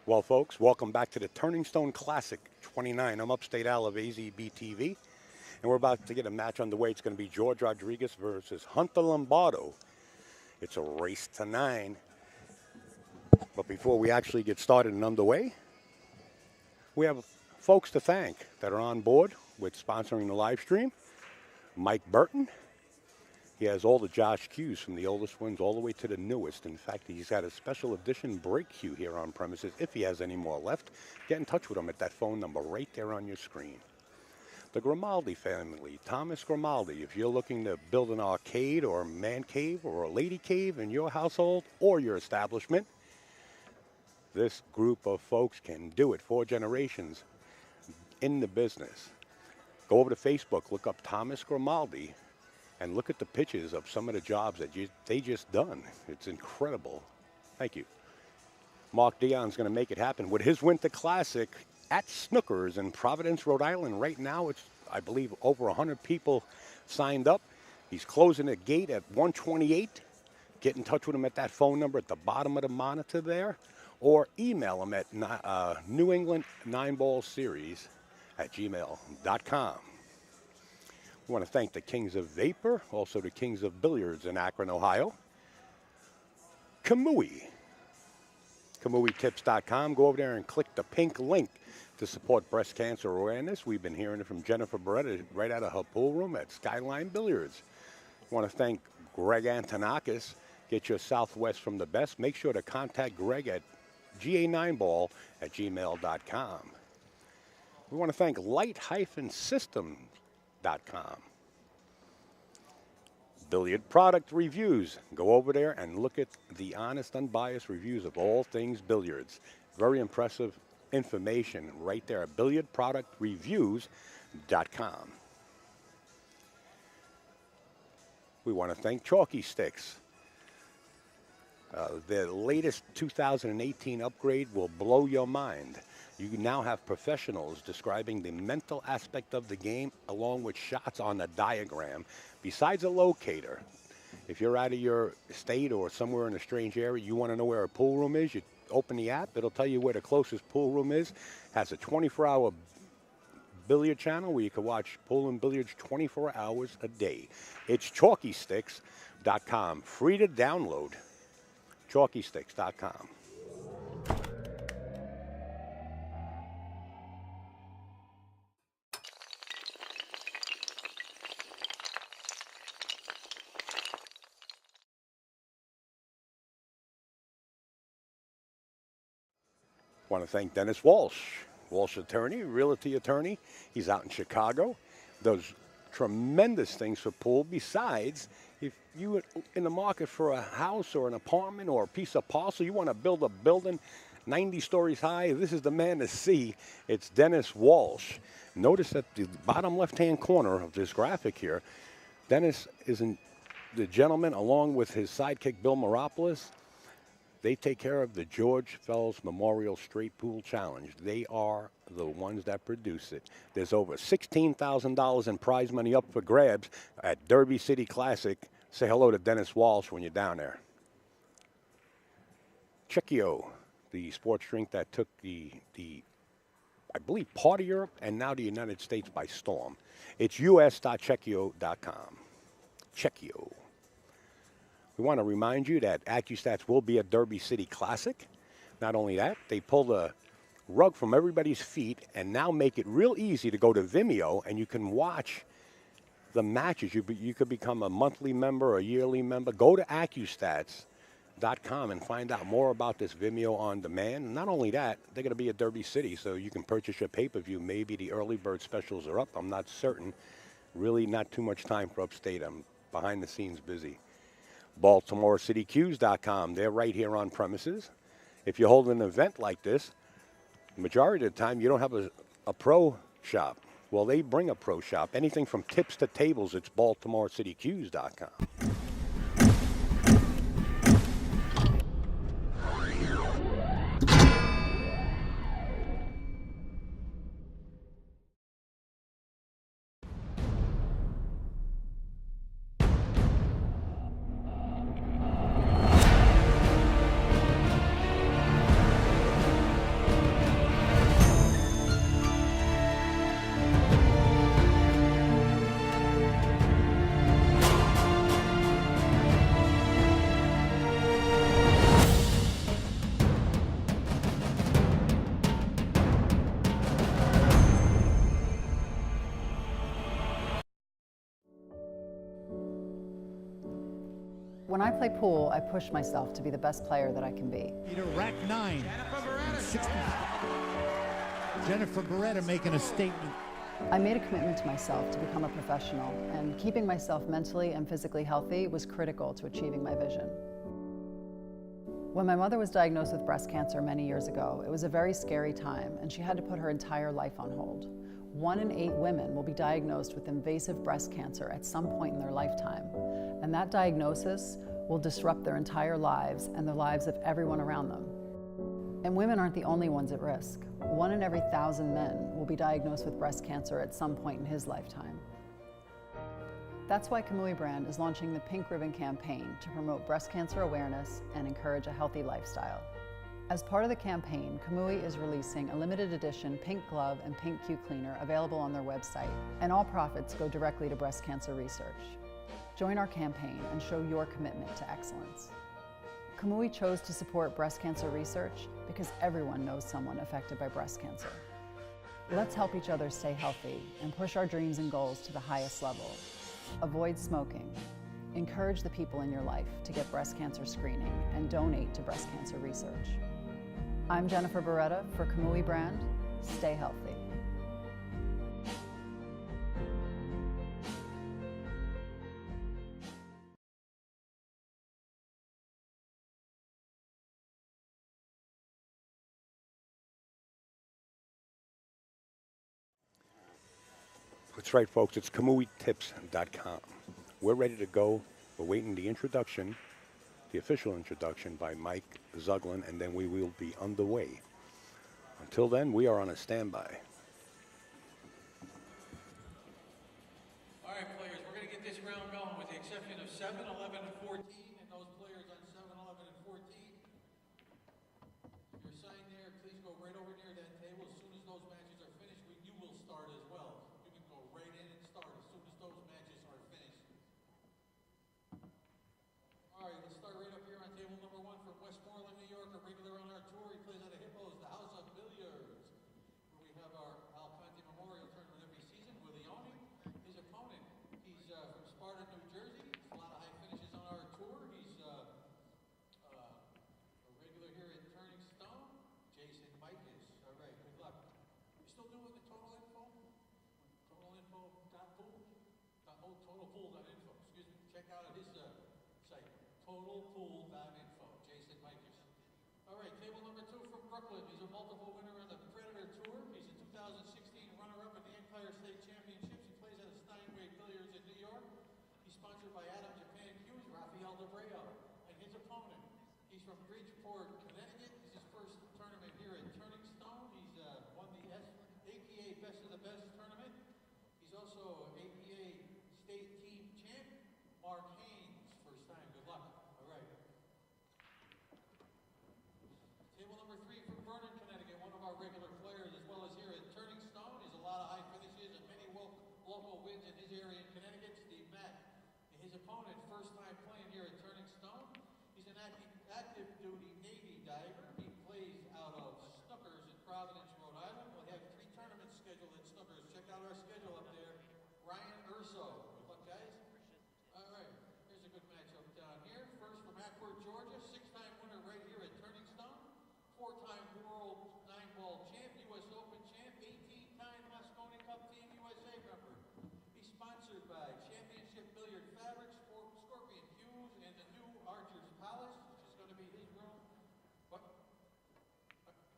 Well, folks, welcome back to the Turning Stone Classic XXIX. I'm upstate Al of AZBTV, and we're about to get a match underway. It's going to be Jorge Rodriguez versus Hunter Lombardo. It's a race to 9. But before we actually get started and underway, we have folks to thank that are on board with sponsoring the live stream. Mike Burton. He has all the Josh cues from the oldest ones all the way to the newest. In fact, he's got a special edition break cue here on premises. If he has any more left, get in touch with him at that phone number right there on your screen. The Grimaldi family, Thomas Grimaldi. If you're looking to build an arcade or a man cave or a lady cave in your household or your establishment, this group of folks can do it. 4 generations in the business. Go over to Facebook, look up Thomas Grimaldi, and look at the pictures of some of the jobs that they just done. It's incredible. Thank you. Mark Dion's going to make it happen with his Winter Classic at Snookers in Providence, Rhode Island. Right now, it's, I believe, over 100 people signed up. He's closing the gate at 1:28. Get in touch with him at that phone number at the bottom of the monitor there, or email him at New England 9-Ball Series at gmail.com. We want to thank the Kings of Vapor, also the Kings of Billiards in Akron, Ohio. Kamui, KamuiTips.com. Go over there and click the pink link to support breast cancer awareness. We've been hearing it from Jennifer Beretta right out of her pool room at Skyline Billiards. We want to thank Greg Antonakis. Get your Southwest from the best. Make sure to contact Greg at ga9ball at gmail.com. We want to thank light-systems.com. Billiard product reviews. Go over there and look at the honest, unbiased reviews of all things billiards. Very impressive information right there at billiardproductreviews.com. We want to thank Chalky Sticks. The latest 2018 upgrade will blow your mind. You now have professionals describing the mental aspect of the game along with shots on the diagram. Besides a locator, if you're out of your state or somewhere in a strange area, you want to know where a pool room is, you open the app, it'll tell you where the closest pool room is. Has a 24-hour billiard channel where you can watch pool and billiards 24 hours a day. It's chalkysticks.com. Free to download. chalkysticks.com. Want to thank Dennis Walsh, Walsh attorney, realty attorney. He's out in Chicago, does tremendous things for pool. Besides, if you're in the market for a house or an apartment or a piece of parcel, you want to build a building 90 stories high, this is the man to see. It's Dennis Walsh. Notice at the bottom left-hand corner of this graphic here, Dennis is the gentleman along with his sidekick Bill Meropoulos. They take care of the George Fells Memorial Straight Pool Challenge. They are the ones that produce it. There's over $16,000 in prize money up for grabs at Derby City Classic. Say hello to Dennis Walsh when you're down there. Checchio, the sports drink that took the I believe, part of Europe and now the United States by storm. It's us.checchio.com. Checchio. We want to remind you that AccuStats will be at Derby City Classic. Not only that, they pull the rug from everybody's feet and now make it real easy to go to Vimeo and you can watch the matches. You could become a monthly member or a yearly member. Go to AccuStats.com and find out more about this Vimeo on demand. Not only that, they're going to be at Derby City, so you can purchase your pay-per-view. Maybe the early bird specials are up. I'm not certain. Really not too much time for upstate. I'm behind the scenes busy. BaltimoreCityCues.com. They're right here on premises. If you hold an event like this, majority of the time you don't have a pro shop. Well, they bring a pro shop. Anything from tips to tables, it's BaltimoreCityCues.com. I play pool, I push myself to be the best player that I can be. Rack 9. 60. Jennifer Beretta making a statement. I made a commitment to myself to become a professional, and keeping myself mentally and physically healthy was critical to achieving my vision. When my mother was diagnosed with breast cancer many years ago, it was a very scary time, and she had to put her entire life on hold. 1 in 8 women will be diagnosed with invasive breast cancer at some point in their lifetime, and that diagnosis will disrupt their entire lives and the lives of everyone around them. And women aren't the only ones at risk. 1 in every 1,000 men will be diagnosed with breast cancer at some point in his lifetime. That's why Kamui brand is launching the Pink Ribbon campaign to promote breast cancer awareness and encourage a healthy lifestyle. As part of the campaign, Kamui is releasing a limited edition pink glove and pink Q cleaner available on their website, and all profits go directly to breast cancer research. Join our campaign and show your commitment to excellence. Kamui chose to support breast cancer research because everyone knows someone affected by breast cancer. Let's help each other stay healthy and push our dreams and goals to the highest level. Avoid smoking. Encourage the people in your life to get breast cancer screening and donate to breast cancer research. I'm Jennifer Beretta for Kamui brand. Stay healthy. That's right, folks. It's KamuiTips.com. We're ready to go. We're waiting the introduction, the official introduction by Mike Zuglin, and then we will be underway. Until then, we are on a standby. All right, players, we're going to get this round going with the exception of 7, 11, and 14, and those players on 7, 11, and 14. If you're assigned there, please go right over near that table. As soon as those matches are finished, you will start as well. You can go right in and start as soon as those matches are finished. All right, let's start right up here on table number 1 from Westmoreland, New York, a regular on our tour. He plays out of Hippos, the House of Billiards, where we have our Al Conte Memorial Tournament every season. Willie Oni, his opponent, he's from Sparta, New Jersey. A lot of high finishes on our tour. He's a regular here at Turning Stone. Jason Mikas. All right, good luck. You still doing the total info? Totalinfo.pool? Totalpool.info. Excuse me. Check out his site. Totalpool.info. Jason Mikas. All right, table number 2 from Brooklyn. He's a multiple winner on the Predator Tour. He's a 2016 runner-up at the Empire State Championships. He plays out of Steinway Billiards in New York. He's sponsored by Adam Japan Hughes, Rafael DeBreo, and his opponent. He's from Bridgeport, Connecticut. This is his first tournament here at Turning Stone. He's won the APA Best of the Best tournament. He's also APA State Team Champ. Mark Haynes, first time. Good luck. All right. Table number 3 from Verona, Connecticut, one of our regular players, as well as here at Turning Stone. He's a lot of high finishes and many local wins in his area in Connecticut. Steve Mack. And his opponent, first time playing here at Turning Stone. He's an active duty Navy diver. He plays out of Snookers in Providence, Rhode Island. We'll have 3 tournaments scheduled at Snookers. Check out our schedule up there. Ryan Urso. Good luck, guys. All right. Here's a good matchup down here. First from Ackworth, Georgia. 6-time winner right here at Turning Stone. 4-time World 9-ball champ, U.S. Open champ, 18-time Moscone Cup Team USA member. He's sponsored by Championship Billiard Fabrics, Scorpion Hughes, and the new Archer's Palace, which is going to be his room.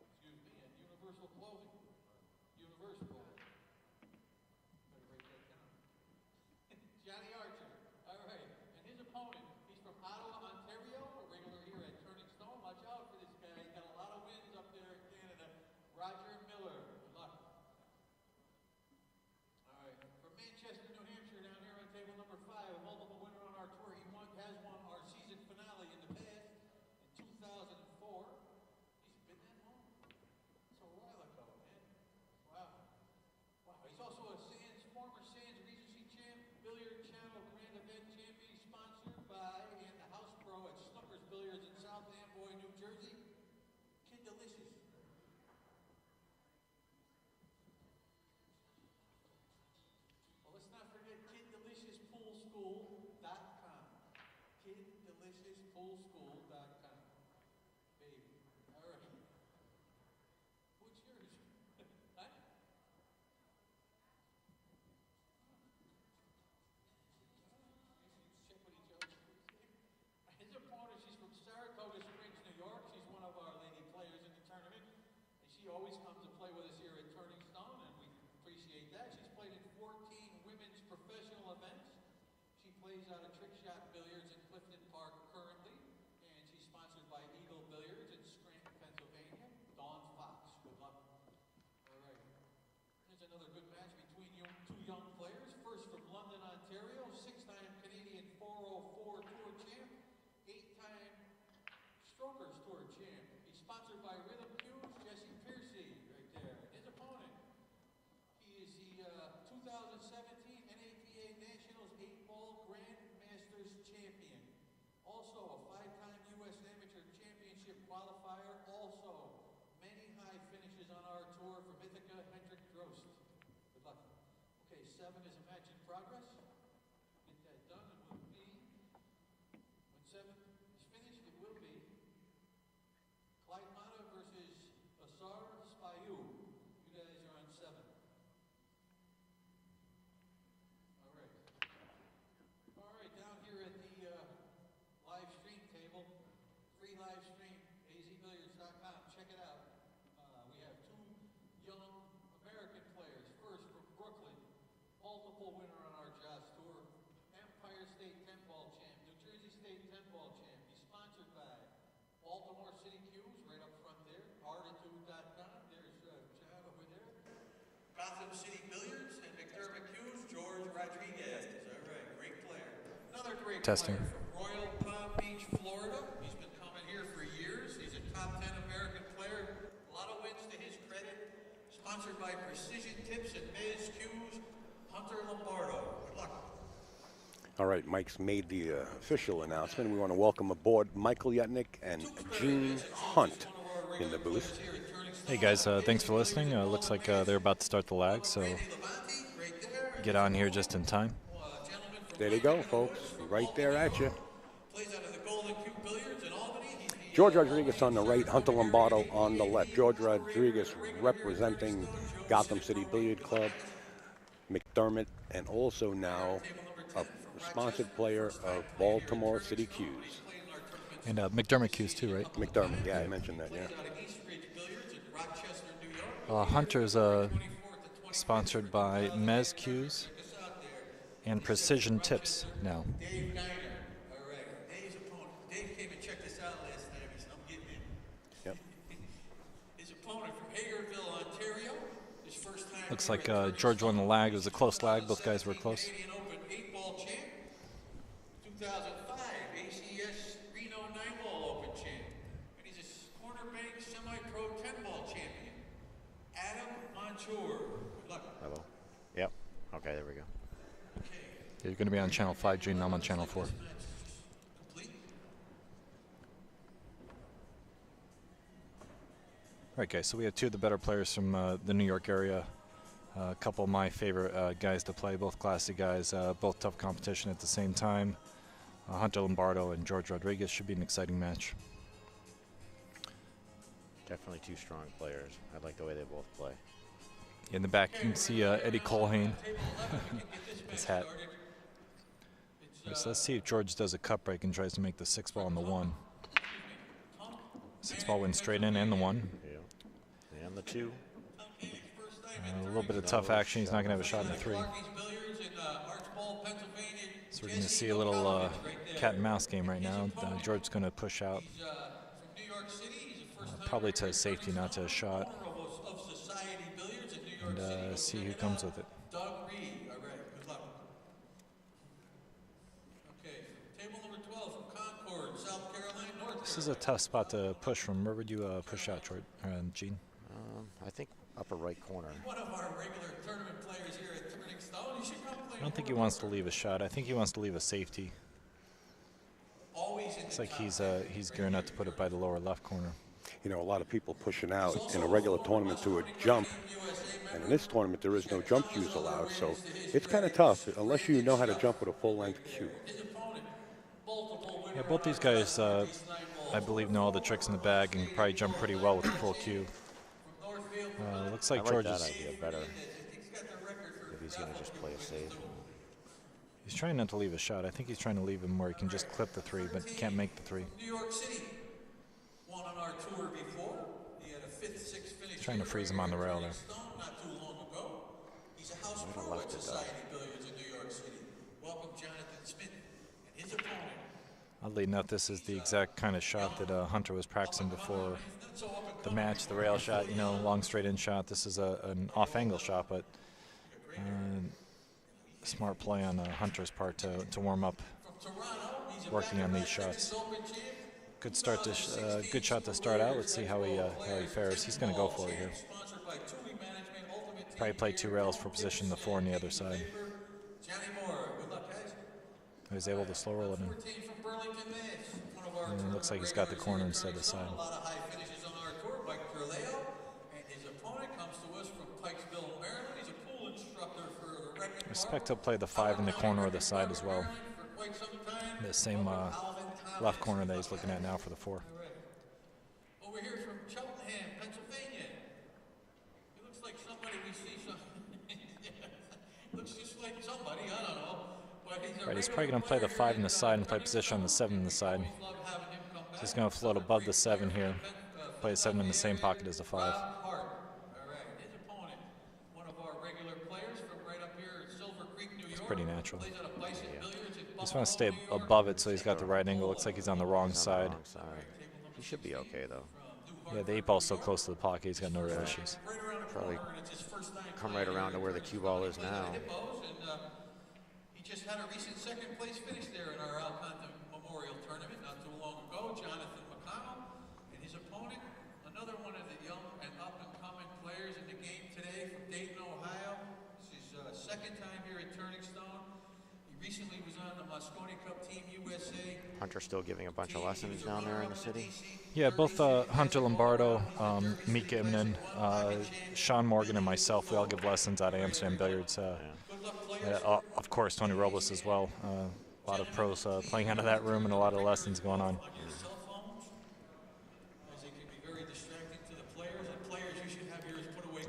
Excuse me, and Universal Clothing. Universal. Better write that down. Johnny Archer. All right. And his opponent, he's from Ottawa, Ontario, a regular here at Turning Stone. Watch out for this guy. He's got a lot of wins up there in Canada. Roger Miller. Good luck. All right. From Manchester, New Hampshire, down here on table number 5, a multiple winner on our tour. He has won our season finale in the past in 2004. He's been that long? It's a while ago, man. Wow. She always comes to play with us here at Turning Stone, and we appreciate that. She's played in 14 women's professional events. She plays out of Trick Shot Billiards in Clifton Park currently, and she's sponsored by Eagle Billiards in Scranton, Pennsylvania. Dawn Fox, good luck. All right. Here's another good match between two young players. First from London, Ontario, 6-time Canadian 404 Tour champ, 8-time Strokers Tour champ. He's sponsored by Rhythm Cues, Jesse Piercy, right there. His opponent, he is the 2017 NATA Nationals 8-Ball Grandmasters champion. Also a 5-time U.S. Amateur Championship qualifier. Also many high finishes on our tour from Ithaca, Hendrik Drost. Good luck. Okay, 7 is a match in progress. Get that done. It will be, when 7 is finished, it will be Clyde Mata versus Asar Spayu. You guys are on 7. All right. All right, down here at the live stream table, free live stream, azbilliards.com. Check it out. We have 2 young American players. First from Brooklyn, multiple winner on our Joss Tour, Empire State 10-ball champ, New Jersey State 10-ball champ. He's sponsored by Baltimore City Cues, right up front there, Artitude.com. There's John over there. Gotham City Billiards and McDermott Cues, Jorge Rodriguez. All right, great player. Another great Testing. player from Royal Palm Beach, Florida. He's been coming here for years. He's a top 10 American player. A lot of wins to his credit. Sponsored by Precision Tips and Mez Cues, Hunter Lombardo. Good luck. All right, Mike's made the official announcement. We want to welcome aboard Michael Yetnick and Gene Hunt in the booth. Hey guys, thanks for listening. Looks like they're about to start the lag, so get on here just in time. There they go, folks. Right there at you. Plays out of the Golden Cube Billiards in Albany. He's the George Rodriguez on the right, Hunter Lombardo on the left. George Rodriguez representing Gotham City Billiard Club, McDermott, and also now a sponsored player of Baltimore City Cues. And McDermott Cues too, right? McDermott, yeah, I mentioned that, yeah. Hunter's sponsored by Mez Cues and Precision Tips now. Dave Geiner. All right. Dave's opponent. Dave came and checked this out last night. He said, I'm getting in. Yep. His opponent from Hagerville, Ontario. His first time. Looks like George won the lag. It was a close lag. Both guys were close. Canadian Open 8-ball champ. 2005 ACS Reno 9-ball Open champ. And he's a cornerbank semi-pro 10-ball champion. Adam Montour. Good luck. Hello. Yep. Okay, there we go. You're going to be on channel 5, Gene. I'm on channel 4. Complete. All right, guys, so we have 2 of the better players from the New York area. A couple of my favorite guys to play, both classy guys, both tough competition at the same time. Hunter Lombardo and Jorge Rodriguez should be an exciting match. Definitely 2 strong players. I like the way they both play. In the back, you can see Eddie Colhane, his hat. So let's see if George does a cut break and tries to make the 6-ball on the 1. 6-ball went straight in and the 1. Yeah. And the 2. A little bit of tough action. He's not going to have a shot in the 3. So we're going to see a little cat and mouse game right now. George's going to push out. Probably to safety, not to a shot. And see who comes with it. This is a tough spot to push from. Where would you push out, Gene? I think upper right corner. One of our regular tournament players here at Turning Stone. You should come play. I don't think he wants to leave a shot. I think he wants to leave a safety. Looks like he's gearing up to put it by the lower left corner. You know, a lot of people pushing out in a regular tournament to a jump. And in this tournament, there is no jump cues allowed. So it's kind of tough unless you know how to jump with a full-length cue. Yeah, both these guys, I believe, know all the tricks in the bag and can probably jump pretty well with the full cue. Looks like I like George that is... idea better. If he's going to just play it safe. He's trying not to leave a shot. I think he's trying to leave him where he can just clip the 3, but can't make the 3. New York City won on our tour before. He had a 5th, 6th finish. Trying to freeze him on the rail there. Not too long ago. He's a house Might have pro left at it Society Billiards in New York City. Welcome Jonathan Smith and his opponent. Oddly enough, this is the exact kind of shot that Hunter was practicing before the match, the rail shot, you know, long straight in shot. This is an off-angle shot, but smart play on Hunter's part to warm up, working on these shots. Good start to good shot to start out. Let's see how he fares. He's going to go for it here. Probably play 2 rails for position the 4 on the other side. He's able to slow roll it in. And it looks like he's got the corner instead of the side. I expect he'll play the 5 in the corner of the side as well. The same left corner that he's looking at now for the 4. Over here from Cheltenham, Pennsylvania. He looks like somebody we see. Looks just like somebody, I don't know. But he's probably going to play the 5 in the side and play position on the 7 in the side. So he's going to float above the 7 here. Play the 7 in the same pocket as the 5. It's pretty natural. Just want to stay above it so he's got the right angle. Looks like he's on the wrong side. He should be okay though. Yeah, the 8-ball's so close to the pocket, he's got no real issues. Probably come right around to where the cue ball is now. He just had a recent second place finish there in our Alcanta Memorial Tournament not too long ago. Jonathan McConnell and his opponent, another one of the young and up-and-coming players in the game today from Dayton, Ohio. This is his second time here at Turning Stone. He recently was on the Moscone Cup Team USA. Hunter still giving a bunch of lessons down there in the city. Yeah, both Hunter Lombardo, Mika Immonen, Sean Morgan, and myself, we all give lessons out of Amsterdam Billiards. Of course, Tony Robles as well. A lot of pros playing out of that room and a lot of lessons going on.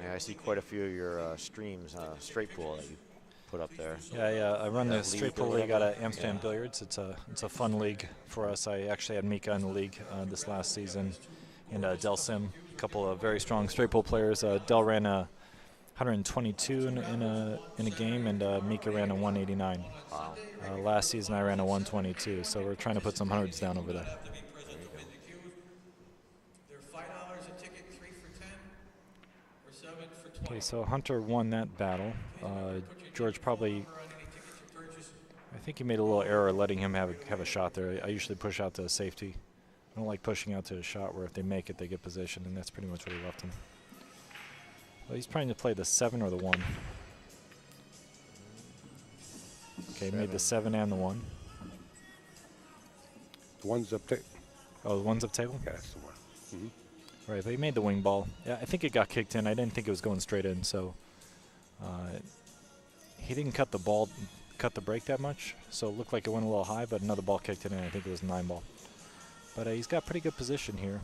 Yeah, I see quite a few of your streams, straight pool that you put up there. Yeah, I run the straight pool league out of Amsterdam Billiards. It's a fun league for us. I actually had Mika in the league this last season, and Del Sim, a couple of very strong straight pool players. Del ran a 122 in a game, and Mika ran a 189. Wow. Last season I ran a 122, so we're trying to put some hundreds down over there. Okay, so Hunter won that battle. George probably, I think he made a little error letting him have a shot there. I usually push out to a safety. I don't like pushing out to a shot where if they make it, they get position, and that's pretty much what he left him. Well, he's trying to play the 7 or the 1. Okay, made the 7 and the 1. The 1's up table. Oh, the 1's up table? Yeah, that's the 1. Mm-hmm. Right, but he made the wing ball. Yeah, I think it got kicked in. I didn't think it was going straight in, so he didn't cut the break that much, so it looked like it went a little high, but another ball kicked it in. I think it was a 9-ball. But he's got pretty good position here.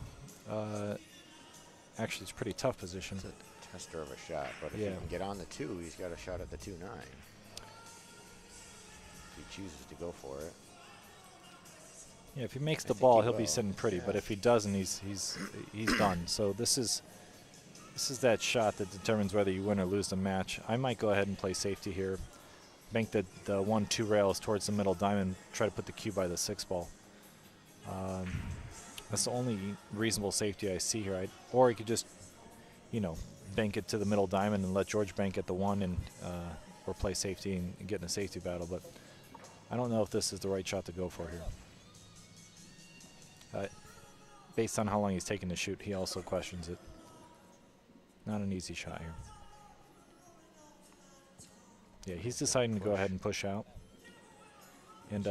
Actually, it's a pretty tough position. It's a tester of a shot, but if he can get on the 2, he's got a shot at the 2-9. If he chooses to go for it. Yeah, if he makes the ball, he'll be sitting pretty. But if he doesn't, he's done. So this is that shot that determines whether you win or lose the match. I might go ahead and play safety here, bank the 1-2 rails towards the middle diamond, try to put the cue by the 6-ball. That's the only reasonable safety I see here. Or he could just, bank it to the middle diamond and let George bank at the 1 and or play safety and get in a safety battle. But I don't know if this is the right shot to go for here. Based on how long he's taken to shoot, he also questions it. Not an easy shot here. Yeah, he's deciding to go ahead and push out. And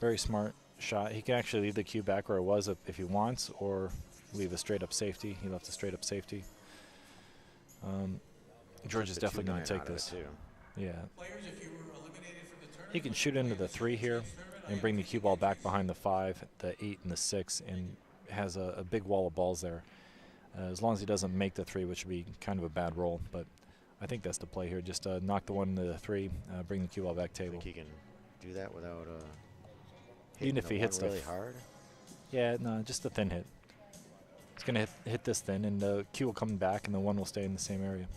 very smart shot. He can actually leave the cue back where it was if he wants, or leave a straight up safety. He left a straight up safety. George is definitely going to take this. Yeah. He can shoot into the 3 here and bring the cue ball back behind the 5, the 8, and the 6, and has a big wall of balls there. As long as he doesn't make the 3, which would be kind of a bad roll, but I think that's the play here. Just knock the 1 into the 3, bring the cue ball back table. I think he can do that without even if he hits really hard. Yeah, no, just a thin hit. He's going to hit this then, and the cue will come back, and the 1 will stay in the same area.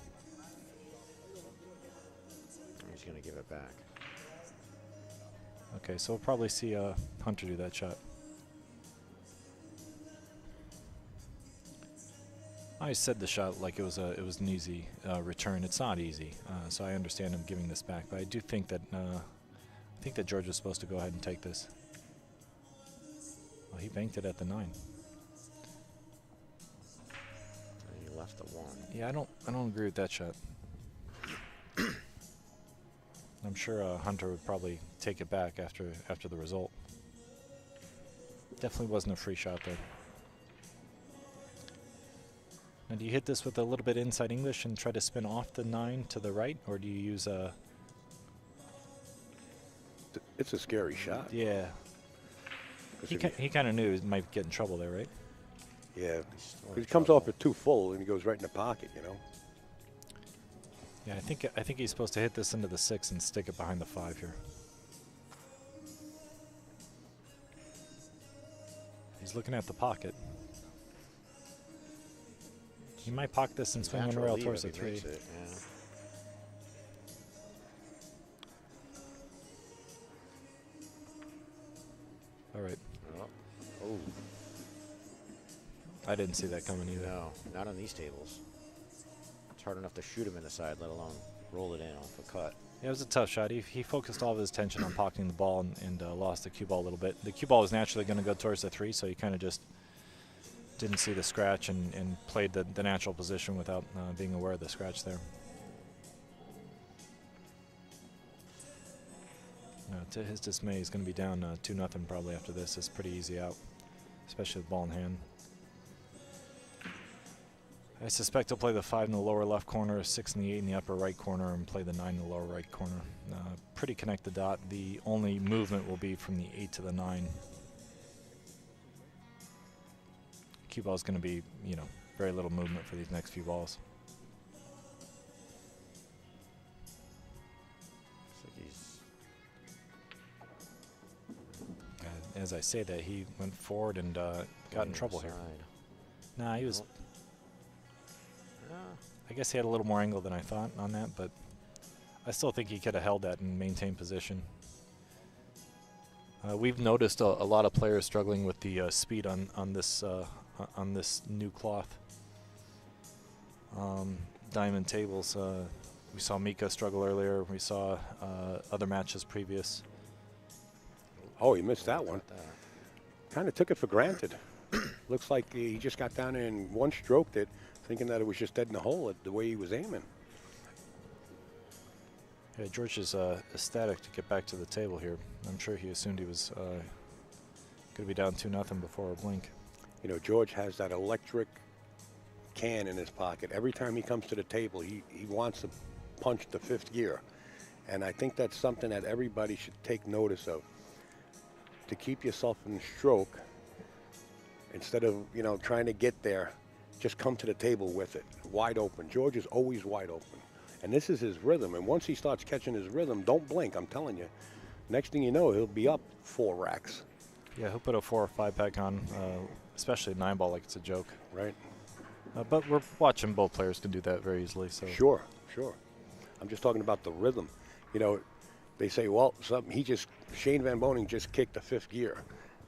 He's going to give it back. Okay, so we'll probably see Hunter do that shot. I said the shot like it was an easy return. It's not easy, so I understand him giving this back. But I do think that George was supposed to go ahead and take this. Well, he banked it at the 9. And he left the 1. Yeah, I don't agree with that shot. I'm sure Hunter would probably take it back after the result. Definitely wasn't a free shot there. Now, do you hit this with a little bit inside English and try to spin off the 9 to the right, or do you use a... It's a scary shot. Yeah. He kind of knew he might get in trouble there, right? Yeah. He comes off it too full and he goes right in the pocket, you know. Yeah, I think he's supposed to hit this into the 6 and stick it behind the 5 here. He's looking at the pocket. He might pocket this and swing one rail towards the 3. It, yeah. All right. Oh. I didn't see that coming either. No, not on these tables. It's hard enough to shoot him in the side, let alone roll it in off a cut. Yeah, it was a tough shot. He focused all of his attention on pocketing the ball and lost the cue ball a little bit. The cue ball was naturally going to go towards the 3, so he kind of just didn't see the scratch and played the natural position without being aware of the scratch there. To his dismay, he's going to be down 2-0 probably after this. It's pretty easy out, especially with the ball in hand. I suspect he'll play the 5 in the lower left corner, 6 in the 8 in the upper right corner, and play the 9 in the lower right corner. Pretty connected dot. The only movement will be from the 8 to the 9. Cue ball is going to be, very little movement for these next few balls. As I say that, he went forward and got in trouble here. Nah, he was... I guess he had a little more angle than I thought on that, but I still think he could have held that and maintained position. We've noticed a lot of players struggling with the speed on this new cloth. Diamond tables. We saw Mika struggle earlier. We saw other matches previous. Oh, he missed that one. Kind of took it for granted. Looks like he just got down there and one stroked it, thinking that it was just dead in the hole at the way he was aiming. Yeah, George is ecstatic to get back to the table here. I'm sure he assumed he was going to be down 2-0 before a blink. George has that electric can in his pocket. Every time he comes to the table, he wants to punch the 5th gear. And I think that's something that everybody should take notice of. To keep yourself in stroke, instead of, trying to get there, just come to the table with it, wide open. George is always wide open. And this is his rhythm. And once he starts catching his rhythm, don't blink, I'm telling you. Next thing you know, he'll be up 4 racks. Yeah, he'll put a 4 or 5 pack on, especially a 9-ball like it's a joke. Right. But we're watching both players can do that very easily. So Sure. I'm just talking about the rhythm. They say, well, Shane Van Boning just kicked the 5th gear.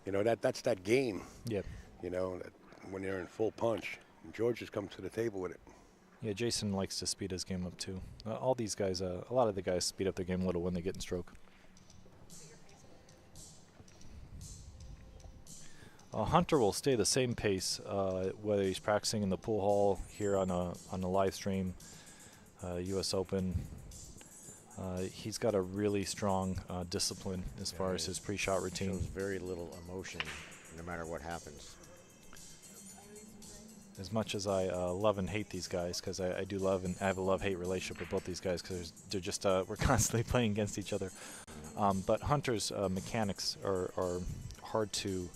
That's that game. Yep. When they're in full punch. And George just comes to the table with it. Yeah, Jason likes to speed his game up too. All these guys, a lot of the guys speed up their game a little when they get in stroke. Hunter will stay the same pace, whether he's practicing in the pool hall here on a live stream, U.S. Open. He's got a really strong discipline as far as his pre-shot routine. Shows very little emotion, no matter what happens. As much as I love and hate these guys, because I do love and I have a love-hate relationship with both these guys, because they're just we're constantly playing against each other. But Hunter's mechanics are hard to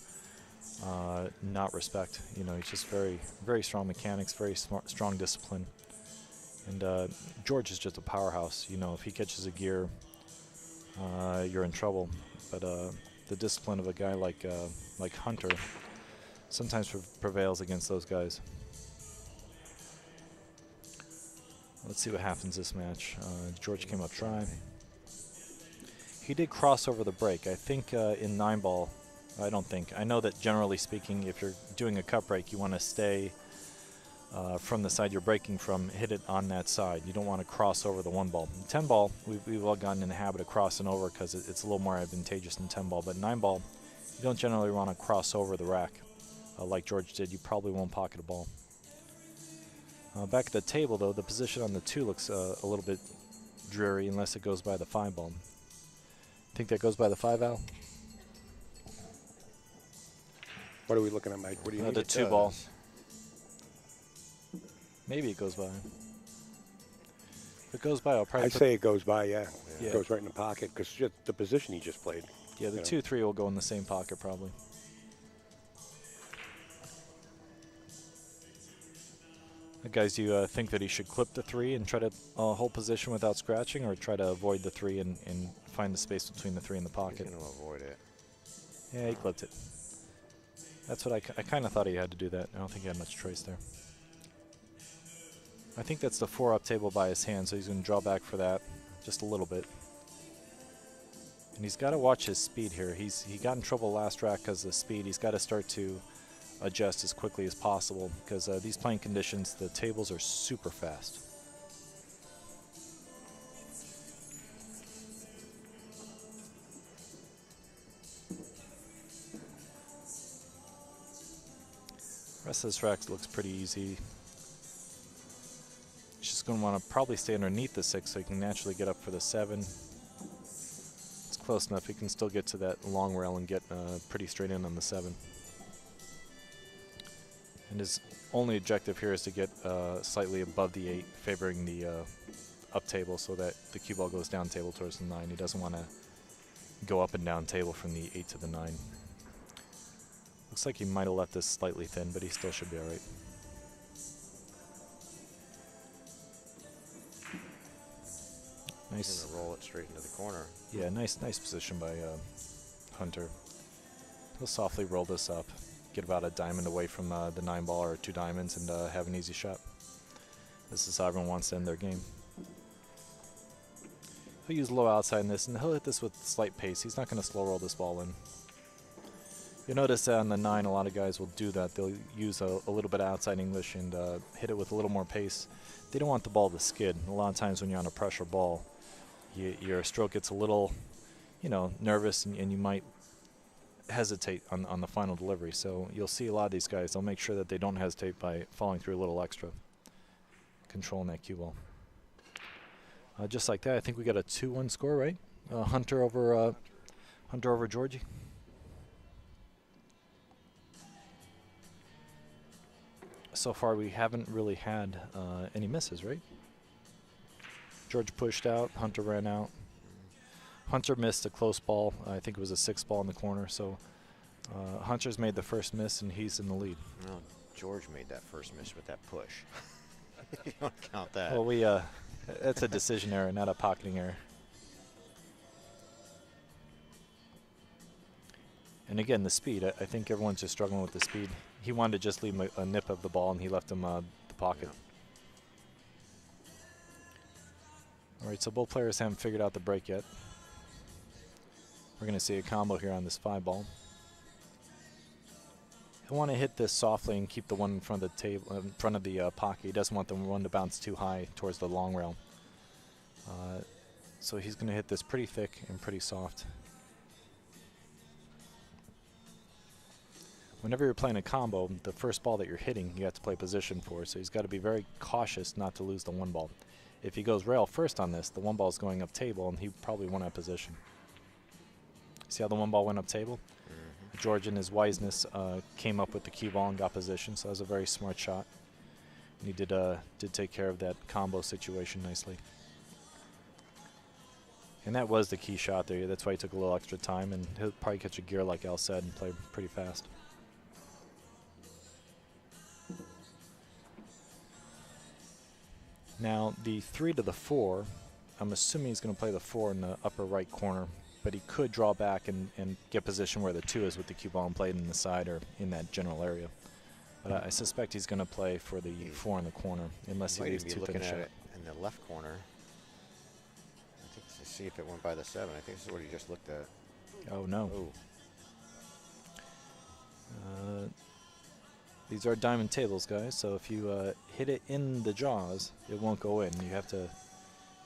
not respect. He's just very, very strong mechanics, very strong discipline. And George is just a powerhouse. If he catches a gear, you're in trouble. But the discipline of a guy like Hunter sometimes prevails against those guys. Let's see what happens this match. George came up dry. He did cross over the break. I think in 9-ball, I don't think. I know that generally speaking, if you're doing a cut break, you want to stay from the side you're breaking from, hit it on that side. You don't want to cross over the 1-ball. 10-ball, we've all gotten in the habit of crossing over because it's a little more advantageous than 10-ball. But 9-ball, you don't generally want to cross over the rack like George did. You probably won't pocket a ball. Back at the table, though, the position on the 2 looks a little bit dreary unless it goes by the 5-ball. Think that goes by the 5, Al? What are we looking at, Mike? What do you think The it 2-ball. does? Maybe it goes by. If it goes by, I'll probably I'd say it goes by, yeah. Yeah. It goes right in the pocket because the position he just played. Yeah, the 2-3 will go in the same pocket probably. Guys, do you think that he should clip the 3 and try to hold position without scratching, or try to avoid the 3 and find the space between the 3 and the pocket? He's going to avoid it. Yeah, he clipped it. That's what I kind of thought he had to do that. I don't think he had much choice there. I think that's the 4 up table by his hand, so he's going to draw back for that just a little bit. And he's got to watch his speed here. He got in trouble last rack because of the speed. He's got to start to adjust as quickly as possible because these playing conditions, the tables are super fast. The rest of this rack looks pretty easy. He's just going to want to probably stay underneath the 6 so he can naturally get up for the 7. It's close enough. He can still get to that long rail and get pretty straight in on the 7. And his only objective here is to get slightly above the 8, favoring the up table so that the cue ball goes down table towards the 9. He doesn't want to go up and down table from the 8 to the 9. Looks like he might have left this slightly thin, but he still should be all right. Nice. He's going to roll it straight into the corner. Yeah, nice position by Hunter. He'll softly roll this up, get about a diamond away from the 9-ball or 2 diamonds, and have an easy shot. This is how everyone wants to end their game. He'll use low outside in this, and he'll hit this with slight pace. He's not going to slow roll this ball in. You'll notice that on the 9, a lot of guys will do that. They'll use a little bit of outside English and hit it with a little more pace. They don't want the ball to skid. A lot of times when you're on a pressure ball, your stroke gets a little, nervous, and you might hesitate on the final delivery. So you'll see a lot of these guys, they'll make sure that they don't hesitate by following through a little extra, controlling that cue ball. Just like that, I think we got a 2-1 score, right? Hunter over Georgie. So far, we haven't really had any misses, right? George pushed out, Hunter ran out. Hunter missed a close ball. I think it was a 6 ball in the corner. So Hunter's made the first miss, and he's in the lead. No, George made that first miss with that push. You don't count that. Well, that's a decision error, not a pocketing error. And again, the speed. I think everyone's just struggling with the speed. He wanted to just leave a nip of the ball, and he left him the pocket. Yeah. All right, so both players haven't figured out the break yet. We're going to see a combo here on this 5-ball. He'll want to hit this softly and keep the one in front of the table, in front of the pocket. He doesn't want the one to bounce too high towards the long rail. So he's going to hit this pretty thick and pretty soft. Whenever you're playing a combo, the first ball that you're hitting, you have to play position for. So he's got to be very cautious not to lose the 1 ball. If he goes rail first on this, the 1 ball is going up table, and he probably won't have position. See how the 1 ball went up table? Mm-hmm. George, in his wiseness, came up with the cue ball and got position, so that was a very smart shot. And he did take care of that combo situation nicely. And that was the key shot there. That's why he took a little extra time, and he'll probably catch a gear, like Al said, and play pretty fast. Now, the 3 to the 4, I'm assuming he's going to play the 4 in the upper right corner, but he could draw back and get position where the 2 is with the cue ball and play it in the side or in that general area. But I suspect he's going to play for the 4 in the corner, unless he Might leaves even be too thin a looking shot. at it in the left corner. I think to see if it went by the 7. I think this is what he just looked at. Oh, no. Oh. These are diamond tables, guys, so if you hit it in the jaws, it won't go in. You have to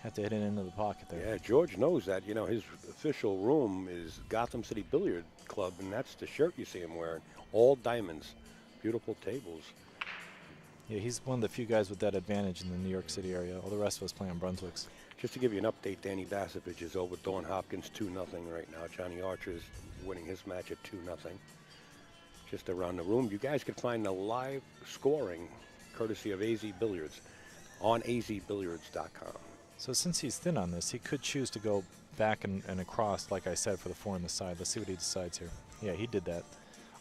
hit it into the pocket there. Yeah, George knows that. You know, his official room is Gotham City Billiard Club, and that's the shirt you see him wearing. All diamonds. Beautiful tables. Yeah, he's one of the few guys with that advantage in the New York City area. All the rest of us play on Brunswick's. Just to give you an update, Danny Basovich is over Dawn Hopkins 2-0 right now. Johnny Archer is winning his match at 2-0. Just around the room. You guys can find the live scoring courtesy of AZ Billiards on azbilliards.com. So since he's thin on this, he could choose to go back and across, like I said, for the 4 on the side. Let's see what he decides here. Yeah, he did that.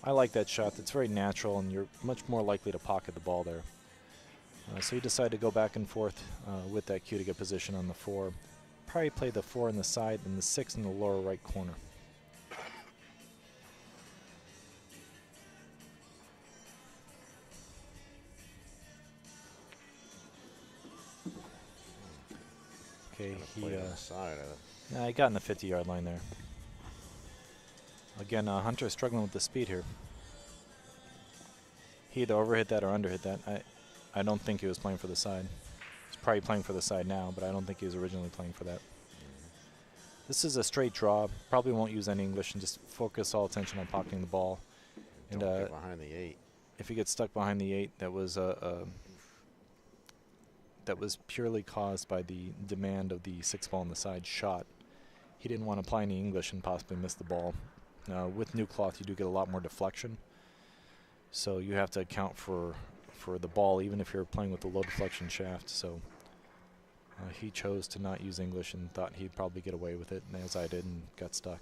I like that shot. That's very natural, and you're much more likely to pocket the ball there. So he decided to go back and forth with that cue to get position on the 4. Probably play the 4 on the side and the 6 in the lower right corner. Okay, he got in the 50-yard line there. Again, Hunter is struggling with the speed here. He either overhit that or underhit that. I don't think he was playing for the side. He's probably playing for the side now, but I don't think he was originally playing for that. This is a straight draw. Probably won't use any English and just focus all attention on pocketing the ball. And don't get behind the 8. If he gets stuck behind the 8, that was purely caused by the demand of the 6 ball on the side shot. He didn't want to apply any English and possibly miss the ball. With new cloth, you do get a lot more deflection. So you have to account for the ball, even if you're playing with a low deflection shaft. So he chose to not use English and thought he'd probably get away with it, and as I did, and got stuck.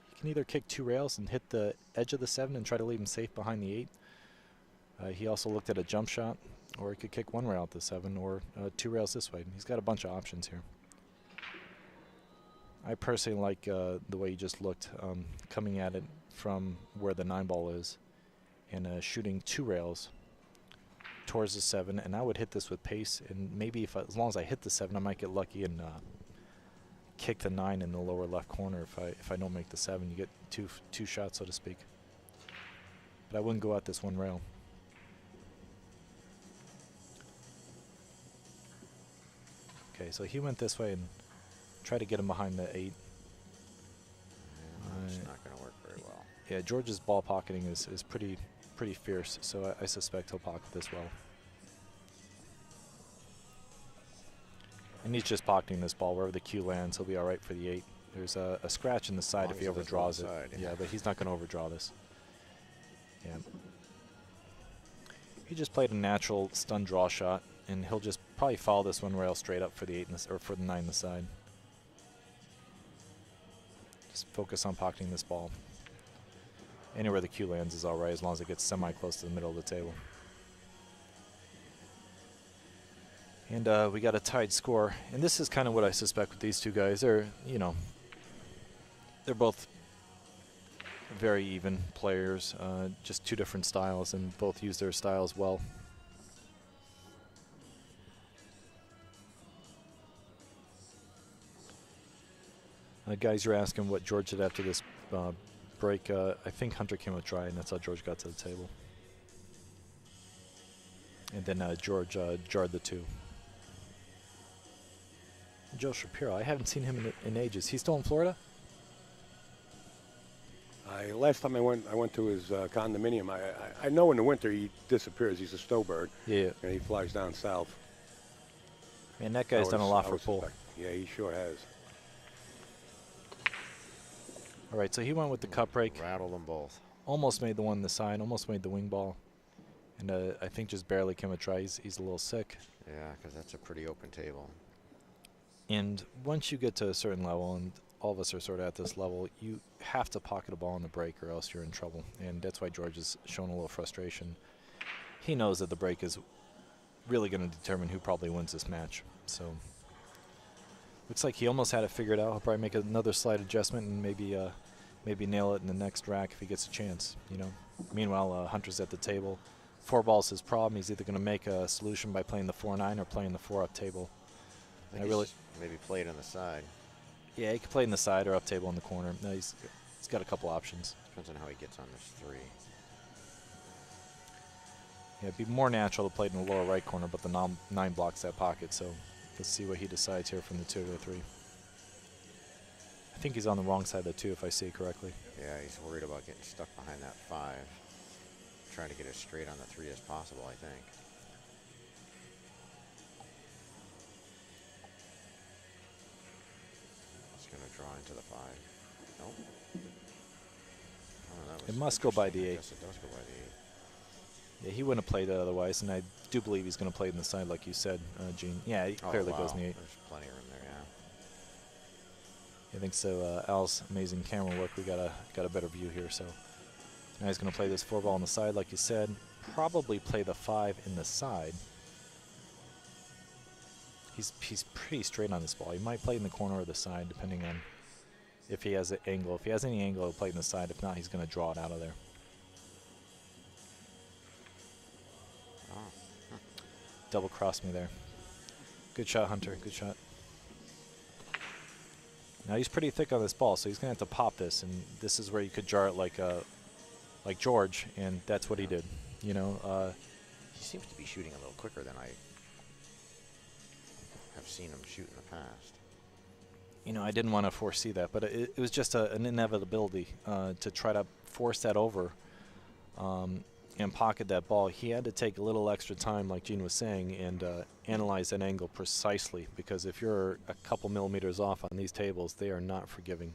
He can either kick 2 rails and hit the edge of the 7 and try to leave him safe behind the 8. He also looked at a jump shot, or he could kick 1 rail at the 7, or 2 rails this way. He's got a bunch of options here. I personally like the way he just looked, coming at it from where the 9 ball is and shooting 2 rails towards the 7. And I would hit this with pace, and maybe as long as I hit the 7, I might get lucky and kick the 9 in the lower left corner. If I don't make the 7, you get two shots, so to speak. But I wouldn't go at this 1 rail. Okay, so he went this way and tried to get him behind the 8. It's not going to work very well. Yeah, George's ball pocketing is pretty fierce, so I suspect he'll pocket this well. And he's just pocketing this ball wherever the cue lands. He'll be all right for the 8. There's a scratch in the side if he overdraws it. Yeah, but he's not going to overdraw this. Yeah. He just played a natural stun draw shot, and he'll just probably follow this 1 rail straight up for the 8 or for the 9 in the side. Just focus on pocketing this ball. Anywhere the cue lands is all right, as long as it gets semi-close to the middle of the table. And we got a tied score. And this is kind of what I suspect with these two guys. They're both very even players, just 2 different styles, and both use their styles well. Guys, you're asking what George did after this break. I think Hunter came with try, and that's how George got to the table. And then George jarred the 2. Joe Shapiro, I haven't seen him in ages. He's still in Florida? Last time I went to his condominium. I know in the winter he disappears. He's a snowbird. Yeah. And he flies down south. Man, that guy's done a lot for pool. Yeah, he sure has. All right, so he went with the cup break. Rattled them both. Almost made the 1 in the side, almost made the wing ball. And I think just barely came a try. He's a little sick. Yeah, because that's a pretty open table. And once you get to a certain level, and all of us are sort of at this level, you have to pocket a ball on the break or else you're in trouble. And that's why George is showing a little frustration. He knows that the break is really going to determine who probably wins this match. So Looks like he almost had it figured out. He'll probably make another slight adjustment and maybe nail it in the next rack if he gets a chance. You know. Meanwhile, Hunter's at the table. 4 ball's his problem. He's either going to make a solution by playing the 4-9 or playing the 4 up table. I really maybe play it on the side. Yeah, he could play in the side or up table in the corner. No, he's got a couple options. Depends on how he gets on this 3. Yeah, it'd be more natural to play it in the lower right corner, but the 9 blocks that pocket. So let's see what he decides here from the 2 to the 3. I think he's on the wrong side of the 2, if I see it correctly. Yeah, he's worried about getting stuck behind that 5. Trying to get as straight on the 3 as possible, I think. He's going to draw into the 5. Nope. Oh, that was it must go by the 8. Yes, it does go by the 8. Yeah, he wouldn't have played it otherwise, and I do believe he's going to play it in the side, like you said, Gene. Yeah, he clearly goes in the 8. There's plenty of room there, yeah. I think so. Al's amazing camera work. We got a better view here. So now he's going to play this 4 ball on the side, like you said. Probably play the 5 in the side. He's pretty straight on this ball. He might play in the corner or the side, depending on if he has an angle. If he has any angle, he'll play in the side. If not, he's going to draw it out of there. Oh. Double crossed me there. Good shot, Hunter. Good shot. Now he's pretty thick on this ball, so he's going to have to pop this, and this is where you could jar it like George, and that's what he did. You know, he seems to be shooting a little quicker than I have seen him shoot in the past. You know, I didn't want to foresee that, but it was just an inevitability to try to force that over and pocket that ball. He had to take a little extra time, like Gene was saying, and analyze that angle precisely, because if you're a couple millimeters off on these tables, they are not forgiving.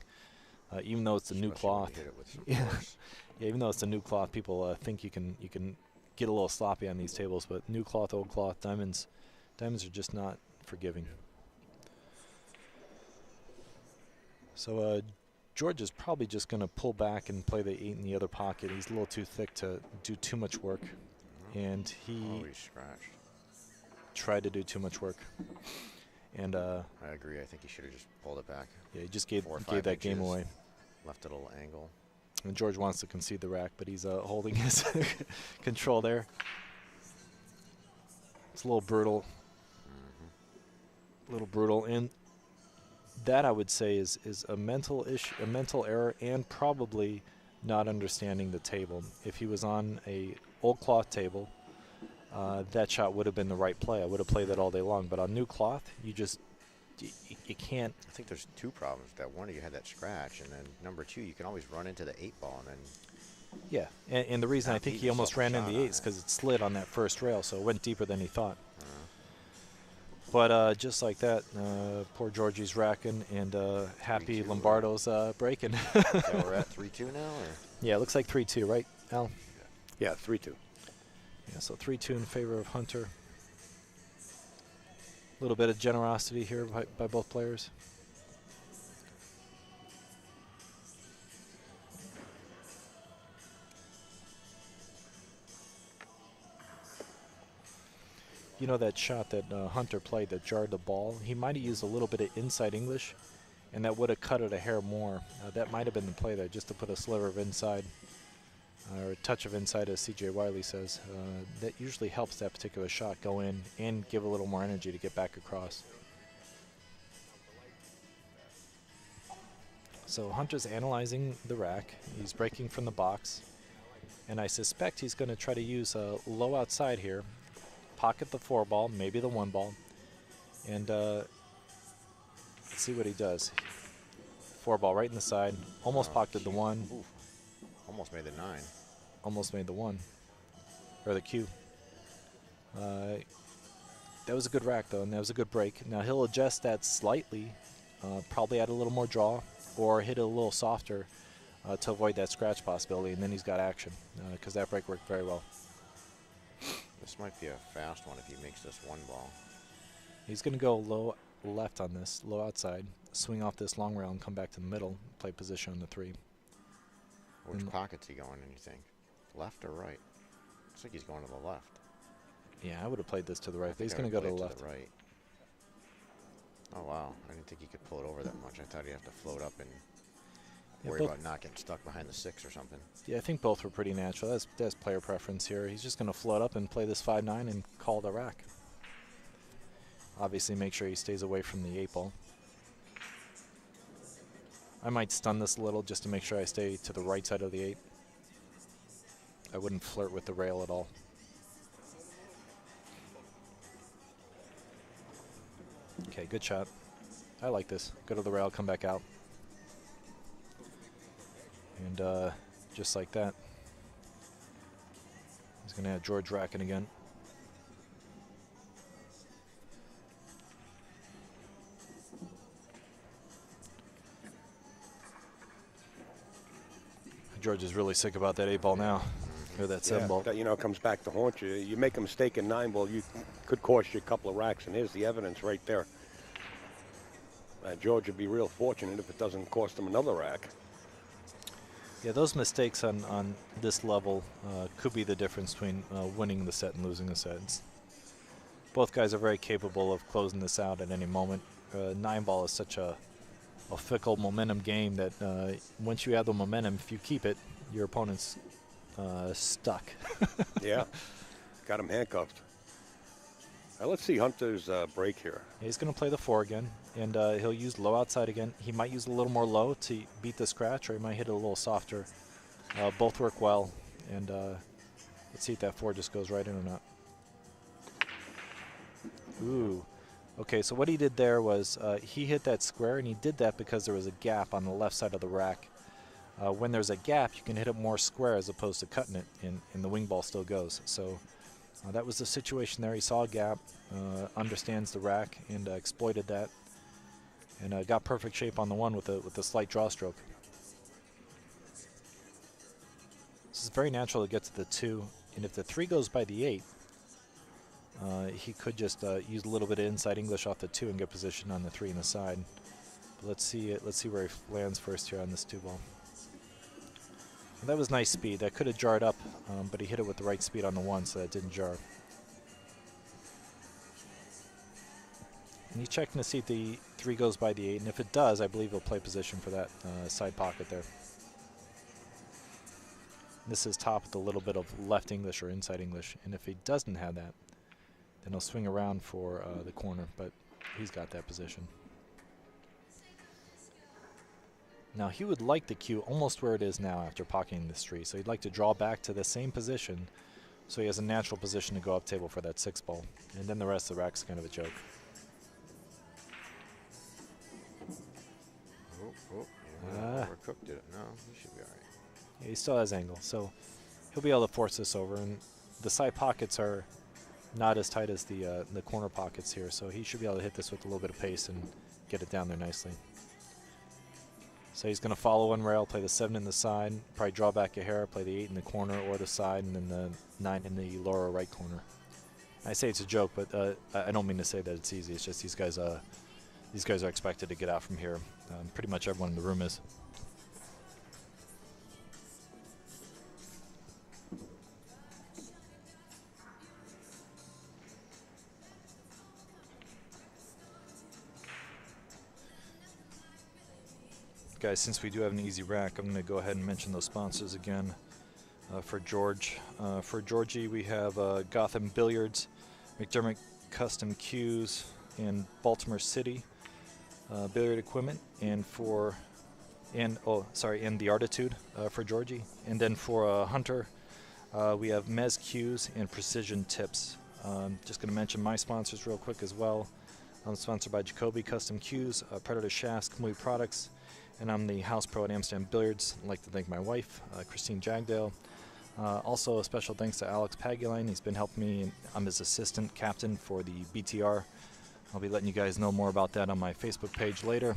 Even though it's a new cloth, yeah, even though it's a new cloth, people think you can get a little sloppy on these tables, but new cloth, old cloth, diamonds are just not forgiving. So George is probably just going to pull back and play the 8 in the other pocket. He's a little too thick to do too much work, and he tried to do too much work. And I agree. I think he should have just pulled it back. Yeah, he just gave that game away. Left it a little angle. And George wants to concede the rack, but he's holding his control there. It's a little brutal. A little brutal, and that I would say is a mental issue, a mental error, and probably not understanding the table. If he was on a old cloth table, that shot would have been the right play. I would have played that all day long. But on new cloth, you can't. I think there's 2 problems. That one, you had that scratch, and then number 2, you can always run into the 8 ball, and then. Yeah, and the reason I think he almost ran into the 8 is because it slid on that first rail, so it went deeper than he thought. But just like that, poor Georgie's racking, and happy Lombardo's breaking. So we're at 3-2 now? Or? Yeah, it looks like 3-2, right, Al? Yeah, 3-2. Yeah, so 3-2 in favor of Hunter. A little bit of generosity here by both players. You know that shot that Hunter played that jarred the ball? He might have used a little bit of inside English, and that would have cut it a hair more. That might have been the play there, just to put a sliver of inside, or a touch of inside, as C.J. Wiley says. That usually helps that particular shot go in and give a little more energy to get back across. So Hunter's analyzing the rack. He's breaking from the box, and I suspect he's going to try to use a low outside here. Pocket the 4 ball, maybe the 1 ball, and let's see what he does. 4 ball right in the side, almost pocketed the 1. Oof. Almost made the 9. Almost made the 1, or the Q. That was a good rack though, and that was a good break. Now he'll adjust that slightly, probably add a little more draw, or hit it a little softer to avoid that scratch possibility, and then he's got action, because that break worked very well. This might be a fast one if he makes this 1 ball. He's going to go low left on this, low outside, swing off this long rail and come back to the middle, play position on the 3. Which pocket's he going in, you think? Left or right? Looks like he's going to the left. Yeah, I would have played this to the right. He's going to go to the left. To the right. Oh, wow. I didn't think he could pull it over that much. I thought he'd have to float up and Yeah, worry both- about not getting stuck behind the 6 or something. Yeah, I think both were pretty natural. That's player preference here. He's just going to float up and play this 5-9 and call the rack. Obviously, make sure he stays away from the 8 ball. I might stun this a little just to make sure I stay to the right side of the 8. I wouldn't flirt with the rail at all. Okay, good shot. I like this. Go to the rail, come back out. And just like that, he's going to have George racking again. George is really sick about that 8 ball now, or that 7 ball. That, you know, comes back to haunt you. You make a mistake in 9 ball, you could cost you a couple of racks, and here's the evidence right there. George would be real fortunate if it doesn't cost him another rack. Yeah, those mistakes on this level could be the difference between winning the set and losing the set. Both guys are very capable of closing this out at any moment. 9 ball is such a fickle momentum game that once you have the momentum, if you keep it, your opponent's stuck. Yeah, got him handcuffed. Now let's see Hunter's break here. He's going to play the 4 again, and he'll use low outside again. He might use a little more low to beat the scratch, or he might hit it a little softer. Both work well, and let's see if that 4 just goes right in or not. Ooh. Okay, so what he did there was he hit that square, and he did that because there was a gap on the left side of the rack. When there's a gap, you can hit it more square as opposed to cutting it, and the wing ball still goes. So that was the situation there. He saw a gap, understands the rack, and exploited that, and got perfect shape on the 1 with a slight draw stroke. This is very natural to get to the 2, and if the 3 goes by the 8, he could just use a little bit of inside English off the 2 and get position on the 3 in the side. But let's see where he lands first here on this 2 ball. Well, that was nice speed. That could have jarred up, but he hit it with the right speed on the 1, so that didn't jar. And he's checking to see if the 3 goes by the 8, and if it does, I believe he'll play position for that side pocket there. This is top with a little bit of left English or inside English, and if he doesn't have that, then he'll swing around for the corner, but he's got that position. Now he would like the cue almost where it is now after pocketing this 3, so he'd like to draw back to the same position so he has a natural position to go up table for that 6 ball, and then the rest of the rack's kind of a joke. Overcooked it. No, he should be all right. Yeah, he still has angle, so he'll be able to force this over, and the side pockets are not as tight as the corner pockets here, so he should be able to hit this with a little bit of pace and get it down there nicely. So he's going to follow 1 rail, play the 7 in the side, probably draw back a hair, play the 8 in the corner or the side, and then the 9 in the lower right corner. I say it's a joke, but I don't mean to say that it's easy. It's just these guys are expected to get out from here. Pretty much everyone in the room is. Guys, since we do have an easy rack, I'm going to go ahead and mention those sponsors again. For George, for Georgie, we have Gotham Billiards, McDermott Custom Cues, and Baltimore City Billiard Equipment, and the Artitude for Georgie. And then for Hunter, we have Mez Cues and Precision Tips. Just going to mention my sponsors real quick as well. I'm sponsored by Jacoby Custom Cues, Predator Shafts, Kamui Products, and I'm the house pro at Amsterdam Billiards. I'd like to thank my wife, Christine Jagdale. Also, a special thanks to Alex Paguline. He's been helping me, and I'm his assistant captain for the BTR. I'll be letting you guys know more about that on my Facebook page later.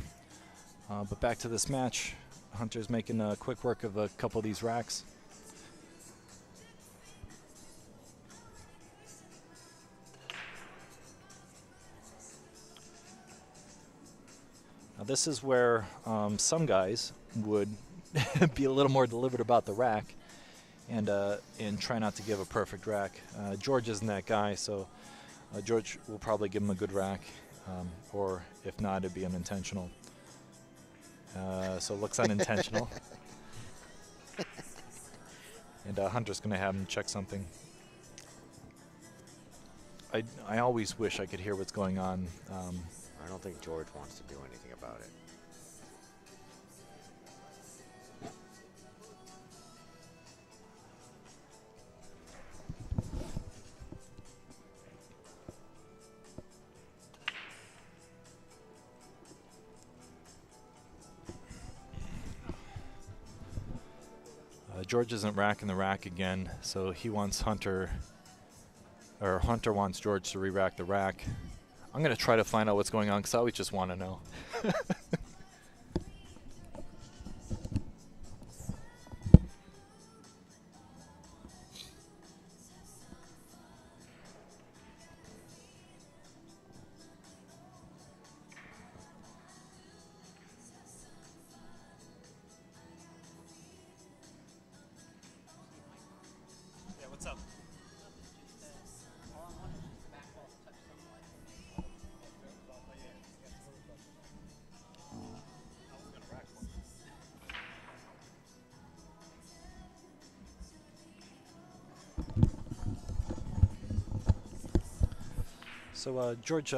But back to this match. Hunter's making quick work of a couple of these racks. Now this is where some guys would be a little more deliberate about the rack and try not to give a perfect rack. George isn't that guy, so George will probably give him a good rack. or if not, it'd be unintentional. So it looks unintentional. And Hunter's going to have him check something. I always wish I could hear what's going on. I don't think George wants to do anything about it. George isn't racking the rack again, so he wants Hunter, or Hunter wants George to re-rack the rack. I'm going to try to find out what's going on because I always just want to know. Yeah, what's up? So George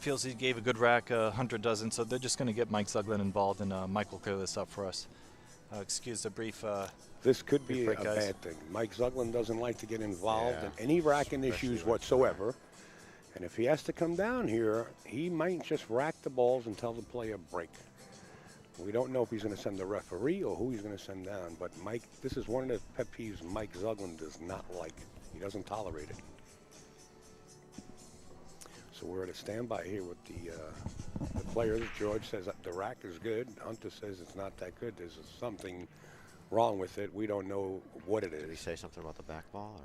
feels he gave a good rack, Hunter doesn't, so they're just going to get Mike Zuglin involved, and Mike will clear this up for us. Excuse the brief. This could be a break, guys. bad thing. Mike Zuglin doesn't like to get involved Yeah, in any racking especially issues when it's a rack. whatsoever. And if he has to come down here, he might just rack the balls and tell the player break. We don't know if he's going to send the referee or who he's going to send down. But Mike, this is one of the pet peeves Mike Zuglin does not like. He doesn't tolerate it. So we're at a standby here with the players. George says that the rack is good. Hunter says it's not that good. There's something wrong with it. We don't know what it Did he is. say something about the back ball?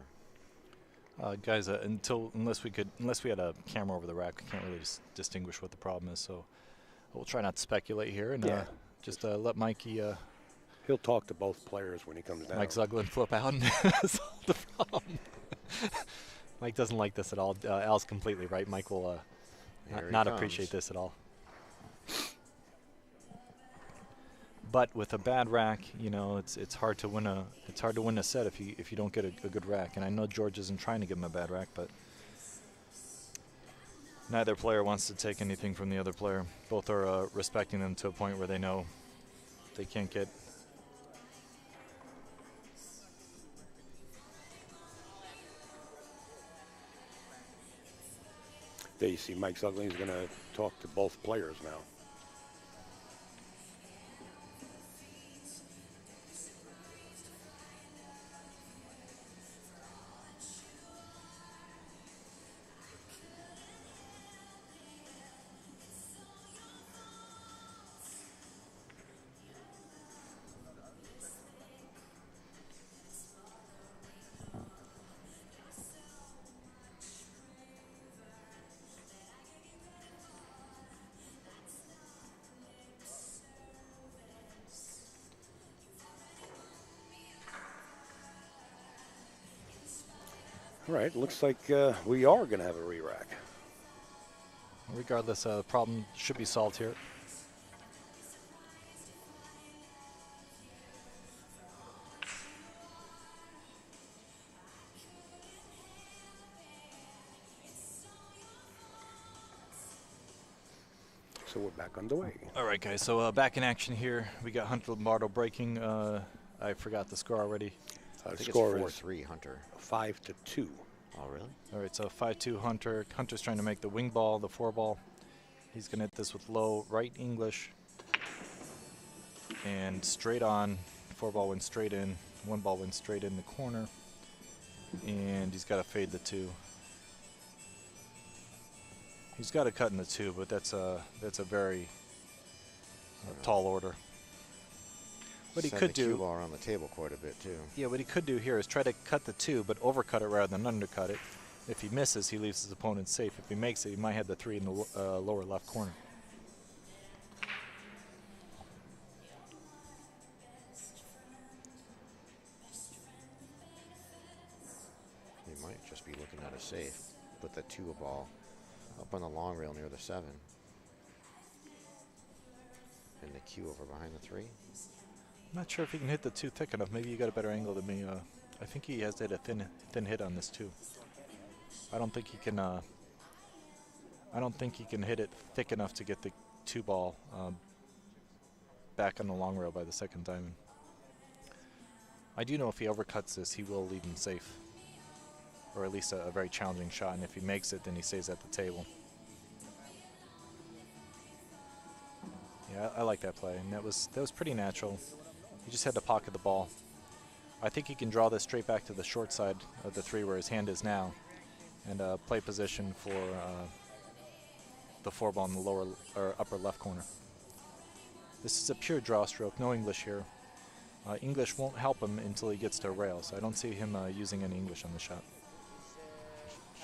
Or? Guys, unless we had a camera over the rack, we can't really distinguish what the problem is. So we'll try not to speculate here and Yeah. just let Mikey, He'll talk to both players when he comes down. Mike Zuglin flip out and solve the problem. Mike doesn't like this at all. Al's completely right. Mike will Here he not comes. appreciate this at all. But with a bad rack, you know, it's hard to win a set if you don't get a good rack. And I know George isn't trying to give him a bad rack, but neither player wants to take anything from the other player. Both are respecting them to a point where they know they can't get. There you see Mike Zuglin is going to talk to both players now. All right, looks like we are going to have a re-rack. Regardless, the problem should be solved here. So we're back underway. All right, guys. So back in action here. We got Hunter Lombardo breaking. I forgot the score already. I think Score it's is 4-3 Hunter. 5-2. Oh, really? All right, so 5-2 Hunter. Hunter's trying to make the wing ball, the four ball. He's going to hit this with low right English. And straight on. Four ball went straight in. One ball went straight in the corner. And he's got to fade the two. He's got to cut in the two, but that's a very tall order. What he Send could the cue do, ball around the table quite a bit too. yeah, what he could do here is try to cut the two, but overcut it rather than undercut it. If he misses, he leaves his opponent safe. If he makes it, he might have the three in the lower left corner. He might just be looking at a safe. Put the two ball Up on the long rail near the 7. And the cue over behind the 3. I'm not sure if he can hit the 2 thick enough. Maybe you got a better angle than me. I think he has to hit a thin hit on this too. I don't think he can. I don't think he can hit it thick enough to get the 2 ball back on the long rail by the second diamond. I do know if he overcuts this, he will leave him safe, or at least a very challenging shot. And if he makes it, then he stays at the table. Yeah, I like that play, and that was pretty natural. He just had to pocket the ball. I think he can draw this straight back to the short side of the 3 where his hand is now, and play position for the 4 ball in the lower or upper left corner. This is a pure draw stroke, no English here. English won't help him until he gets to a rail, so I don't see him using any English on the shot.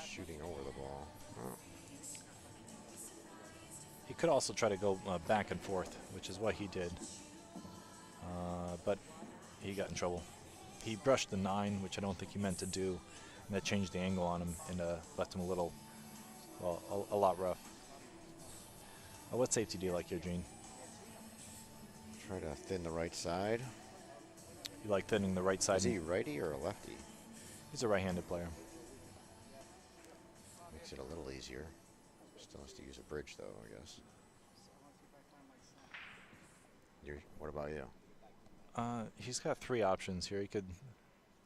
Shooting over the ball. Oh. He could also try to go back and forth, which is what he did. But he got in trouble. He brushed the 9, which I don't think he meant to do, and that changed the angle on him and left him a little, well, a lot rough. What safety do you like here, Gene? Try to thin the right side. You like thinning the right side? Is he righty or a lefty? He's a right-handed player. Makes it a little easier. Still has to use a bridge, though, I guess. What about you? He's got 3 options here. He could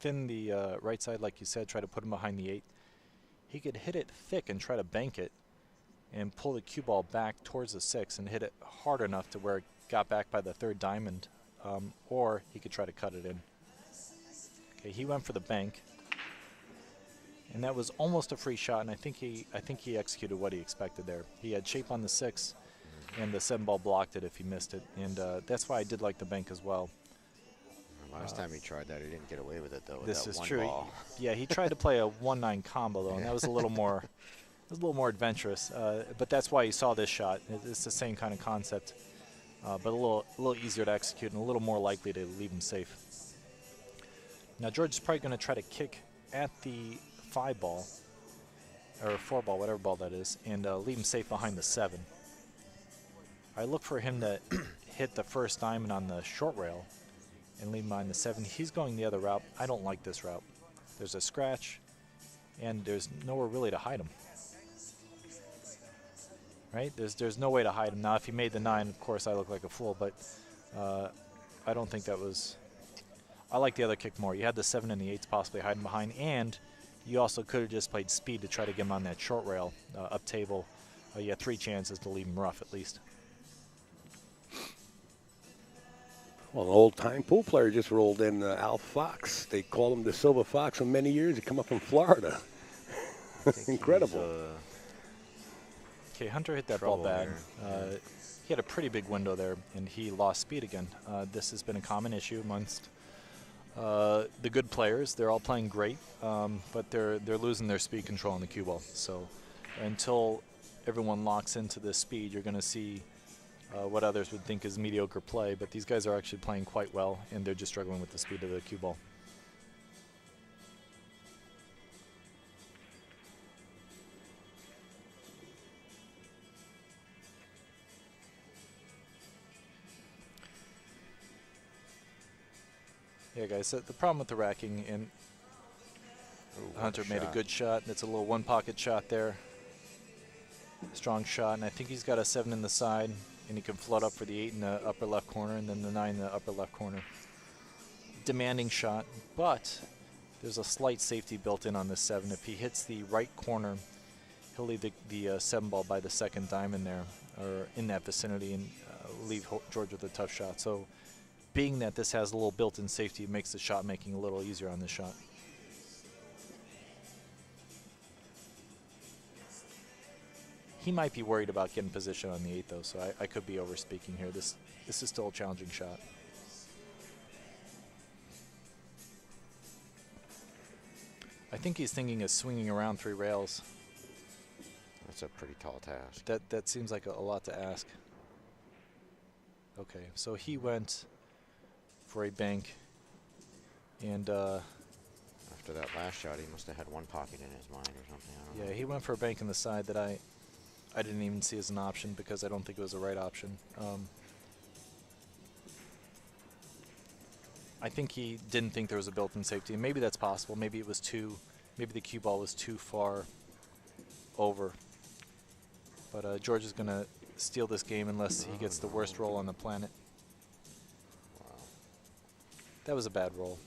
thin the right side, like you said, try to put him behind the 8. He could hit it thick and try to bank it and pull the cue ball back towards the 6 and hit it hard enough to where it got back by the 3rd diamond, or he could try to cut it in. Okay, he went for the bank, and that was almost a free shot, and I think he executed what he expected there. He had shape on the 6, and the 7 ball blocked it if he missed it, and that's why I did like the bank as well. Last time he tried that, he didn't get away with it, though. This with is that true. Ball. Yeah, he tried to play a 1-9 combo though, and that was a little more, adventurous. But that's why you saw this shot. It's the same kind of concept, but a little easier to execute and a little more likely to leave him safe. Now George is probably going to try to kick at the 5 ball or 4 ball, whatever ball that is, and leave him safe behind the 7. I look for him to hit the first diamond on the short rail and leave him behind the 7. He's going the other route. I don't like this route. There's a scratch, and there's nowhere really to hide him. Right? There's no way to hide him. Now, if he made the 9, of course, I look like a fool, but I don't think that was... I like the other kick more. You had the 7 and the 8s possibly hiding behind, and you also could have just played speed to try to get him on that short rail, up table. You had 3 chances to leave him rough, at least. Well, an old-time pool player just rolled in, Al Fox. They call him the Silver Fox for many years. He come up from Florida. Incredible. Okay, Hunter hit that ball bad. He had a pretty big window there, and he lost speed again. This has been a common issue amongst the good players. They're all playing great, but they're losing their speed control on the cue ball. So until everyone locks into this speed, you're going to see what others would think is mediocre play, but these guys are actually playing quite well, and they're just struggling with the speed of the cue ball. Yeah, guys, the problem with the racking, and Hunter made a good shot. It's a little one-pocket shot there. Strong shot, and I think he's got a 7 in the side, and he can float up for the 8 in the upper left corner, and then the 9 in the upper left corner. Demanding shot, but there's a slight safety built in on this 7. If he hits the right corner, he'll leave the 7 ball by the 2nd diamond there, or in that vicinity, and leave George with a tough shot. So being that this has a little built-in safety, it makes the shot making a little easier on this shot. He might be worried about getting position on the 8, though, so I could be over-speaking here. This is still a challenging shot. I think he's thinking of swinging around 3 rails. That's a pretty tall task. That seems like a lot to ask. Okay, so he went for a bank, and after that last shot, he must have had one pocket in his mind or something. I don't know. Yeah, he went for a bank in the side that I I didn't even see as an option because I don't think it was the right option. I think he didn't think there was a built-in safety, and maybe that's possible. Maybe it was maybe the cue ball was too far over. But George is going to steal this game unless he gets the worst roll on the planet. Wow. That was a bad roll.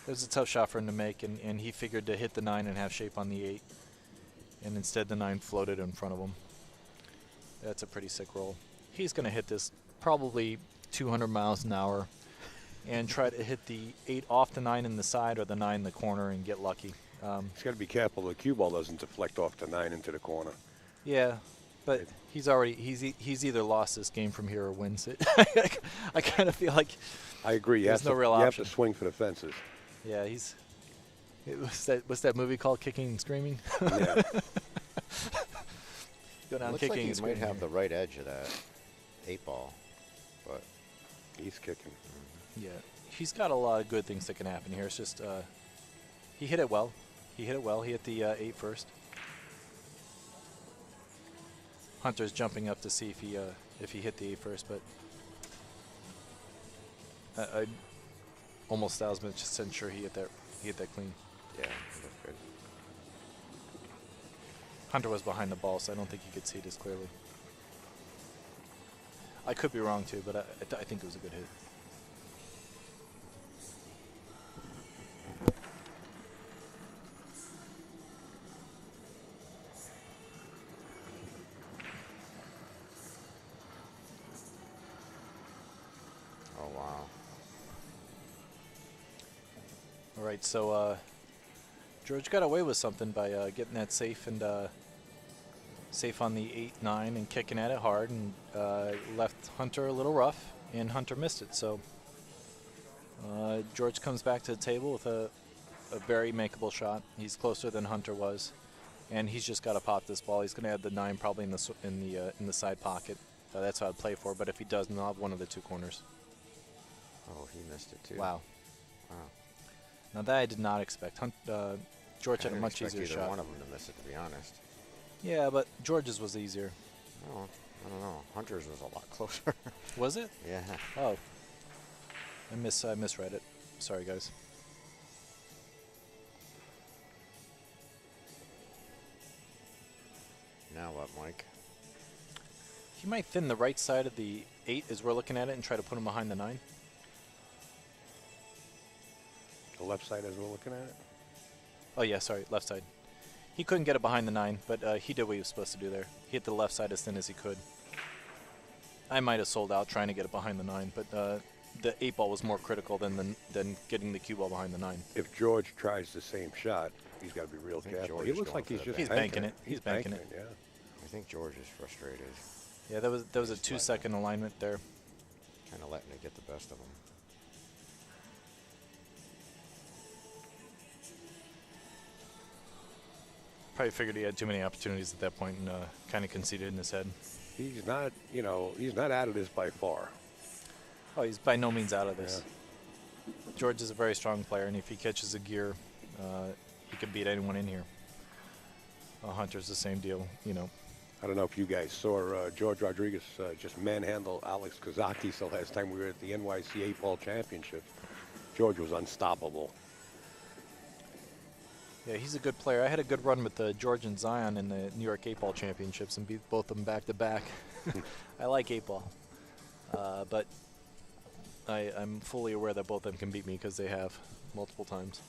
It was a tough shot for him to make, and he figured to hit the 9 and have shape on the 8. And instead the 9 floated in front of him. That's a pretty sick roll. He's going to hit this probably 200 miles an hour and try to hit the 8 off the 9 in the side or the 9 in the corner and get lucky. He's got to be careful the cue ball doesn't deflect off the 9 into the corner. Yeah, but he's either lost this game from here or wins it. I kind of feel like I agree. You there's have no real you option. have to swing for the fences. Yeah, what's that movie called, Kicking and Screaming? Yeah. Go down Looks kicking like he and screaming. might have the right edge of that 8 ball, but He's kicking. Yeah, he's got a lot of good things that can happen here. It's just he hit it well. He hit the 8 first. Hunter's jumping up to see if he hit the 8 first, but I almost 1,000% sure he hit that clean. yeah, that's good. Hunter was behind the ball, so I don't think he could see it as clearly. I could be wrong too, but I think it was a good hit. Oh wow. All right, so George got away with something by getting that safe and safe on the 8-9 and kicking at it hard, and left Hunter a little rough, and Hunter missed it. So George comes back to the table with a very makeable shot. He's closer than Hunter was, and he's just got to pop this ball. He's going to add the 9 probably in the side pocket. That's how I'd play for. But if he doesn't, I'll have one of the 2 corners. Oh, he missed it too. Wow. Wow. Now that I did not expect. George had a I didn't much expect easier either shot. one of them to miss it, to be honest. Yeah, but George's was easier. I don't know. Hunter's was a lot closer. Was it? Yeah. Oh. I misread it. Sorry, guys. Now what, Mike? He might thin the right side of the 8 as we're looking at it and try to put him behind the 9. The left side as we're looking at it. Oh, yeah, sorry, left side. He couldn't get it behind the 9, but he did what he was supposed to do there. He hit the left side as thin as he could. I might have sold out trying to get it behind the 9, but the 8 ball was more critical than getting the cue ball behind the 9. If George tries the same shot, he's got to be real think careful. George He is looks going like for he's the just He's banking banking it. He's banking it. Yeah. I think George is frustrated. Yeah, that was a 2-second alignment there. Kind of letting it get the best of him. Probably figured he had too many opportunities at that point and kind of conceded in his head. He's not, he's not out of this by far. Oh, he's by no means out of this. George is a very strong player, and if he catches a gear, he could beat anyone in here. Hunter's the same deal, I don't know if you guys saw George Rodriguez just manhandle Alex Kazakis the last time we were at the NYC 8-ball championship. George was unstoppable. Yeah, he's a good player. I had a good run with George and Zion in the New York 8-ball championships and beat both of them back-to-back. I like 8-ball. But I'm fully aware that both of them can beat me because they have multiple times.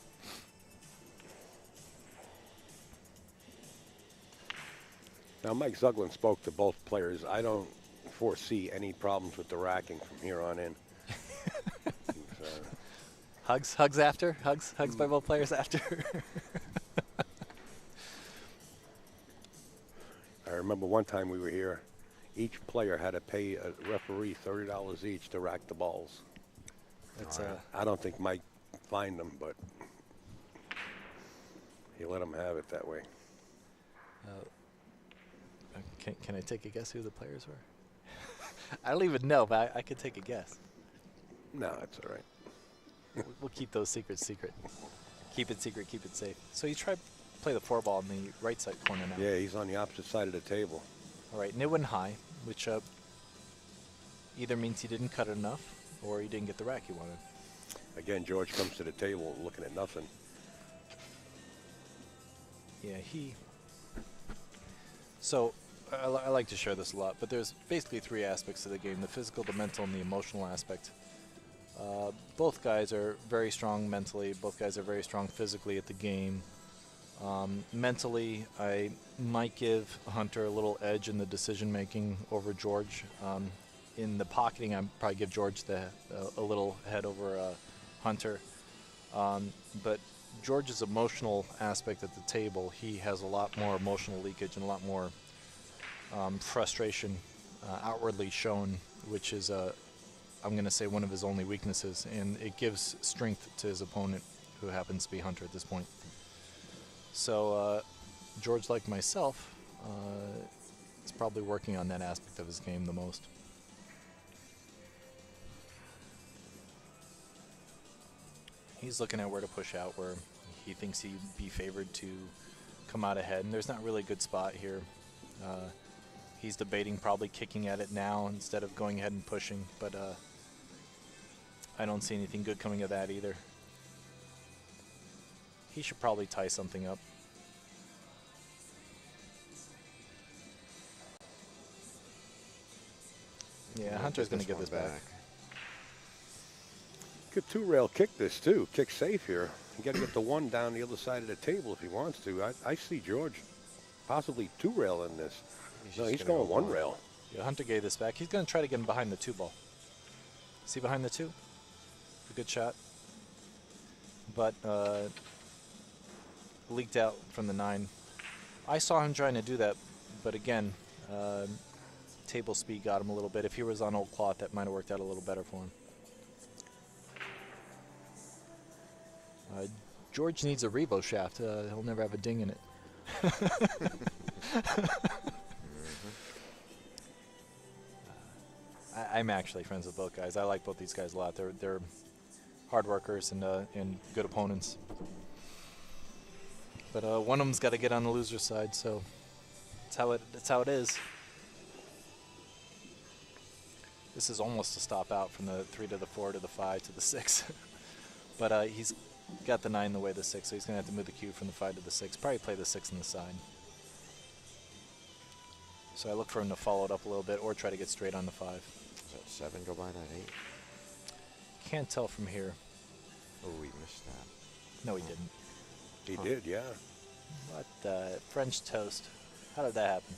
Now, Mike Zuglin spoke to both players. I don't foresee any problems with the racking from here on in. Hugs after? Hugs by both players after? I remember one time we were here, each player had to pay a referee $30 each to rack the balls. That's I don't think Mike fined them, but he let them have it that way. Can I take a guess who the players were? I don't even know, but I could take a guess. No, it's all right. We'll keep those secrets secret. Keep it secret, keep it safe. So you tried play the 4-ball in the right side corner now. Yeah, he's on the opposite side of the table. All right, and it went high, which either means he didn't cut it enough or he didn't get the rack he wanted. Again, George comes to the table looking at nothing. Yeah, So I like to share this a lot, but there's basically 3 aspects to the game: the physical, the mental, and the emotional aspect. Both guys are very strong mentally. Both guys are very strong physically at the game. Mentally, I might give Hunter a little edge in the decision-making over George. In the pocketing, I'd probably give George a little head over Hunter. But George's emotional aspect at the table, he has a lot more emotional leakage and a lot more frustration outwardly shown, which is, I'm going to say, one of his only weaknesses. And it gives strength to his opponent, who happens to be Hunter at this point. So George, like myself, is probably working on that aspect of his game the most. He's looking at where to push out, where he thinks he'd be favored to come out ahead, and there's not really a good spot here. He's debating probably kicking at it now instead of going ahead and pushing, but I don't see anything good coming of that either. He should probably tie something up. Yeah, Hunter's going to give this back. Could 2-rail kick this too. Kick safe here. You got to get the 1 down the other side of the table if he wants to. I see George possibly 2-rail in this. No, he's going 1-rail. Yeah, Hunter gave this back. He's going to try to get him behind the 2-ball. See behind the 2? A good shot. But leaked out from the 9. I saw him trying to do that, but again, table speed got him a little bit. If he was on old cloth, that might have worked out a little better for him. George needs a Revo shaft. He'll never have a ding in it. I'm actually friends with both guys. I like both these guys a lot. They're hard workers and good opponents. But one of them's got to get on the loser's side, so that's how it is. This is almost a stop out from the 3 to the 4 to the 5 to the 6. But he's got the 9 the way of the 6, so he's going to have to move the cube from the 5 to the 6. Probably play the 6 on the side. So I look for him to follow it up a little bit or try to get straight on the 5. Does that 7 go by that 8? Can't tell from here. Oh, we missed that. No, he didn't. He did, yeah. What the French toast? How did that happen?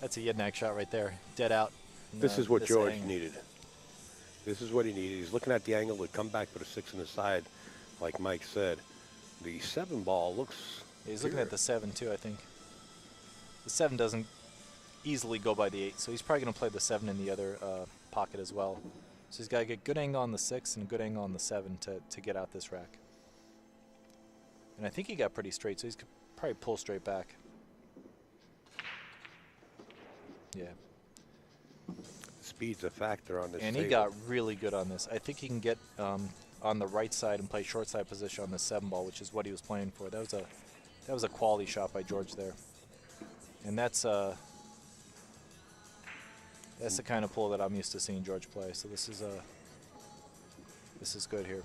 That's a Yednak shot right there. Dead out. This is what George needed. This is what he needed. He's looking at the angle to come back for the 6 on the side, like Mike said. The 7 ball looks... He's looking at the 7 too, I think. The 7 doesn't easily go by the 8, so he's probably going to play the 7 in the other pocket as well. So he's got to get good angle on the 6 and a good angle on the 7 to get out this rack. And I think he got pretty straight, so he's could probably pull straight back. Yeah. Speed's a factor on this And table. he got really good on this. I think he can get on the right side and play short side position on the 7 ball, which is what he was playing for. That was a quality shot by George there. And that's the kind of pull that I'm used to seeing George play. So this is good here.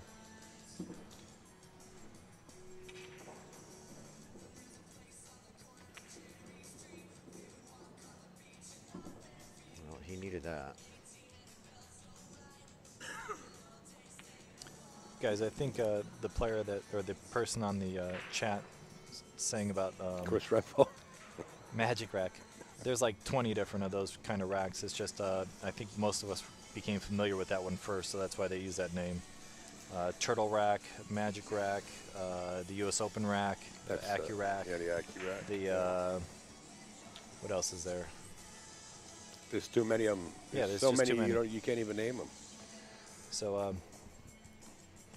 Well, he needed that. Guys, I think the player or the person on the chat saying about Chris Redfall. Magic rack. There's like 20 different of those kind of racks. It's just I think most of us became familiar with that one first, so that's why they use that name. Turtle rack, Magic rack, the U.S. Open rack, the Accu rack. Yeah, the Accu rack. The what else is there? There's too many of them. Yeah, there's so just many, too many. you can't even name them. So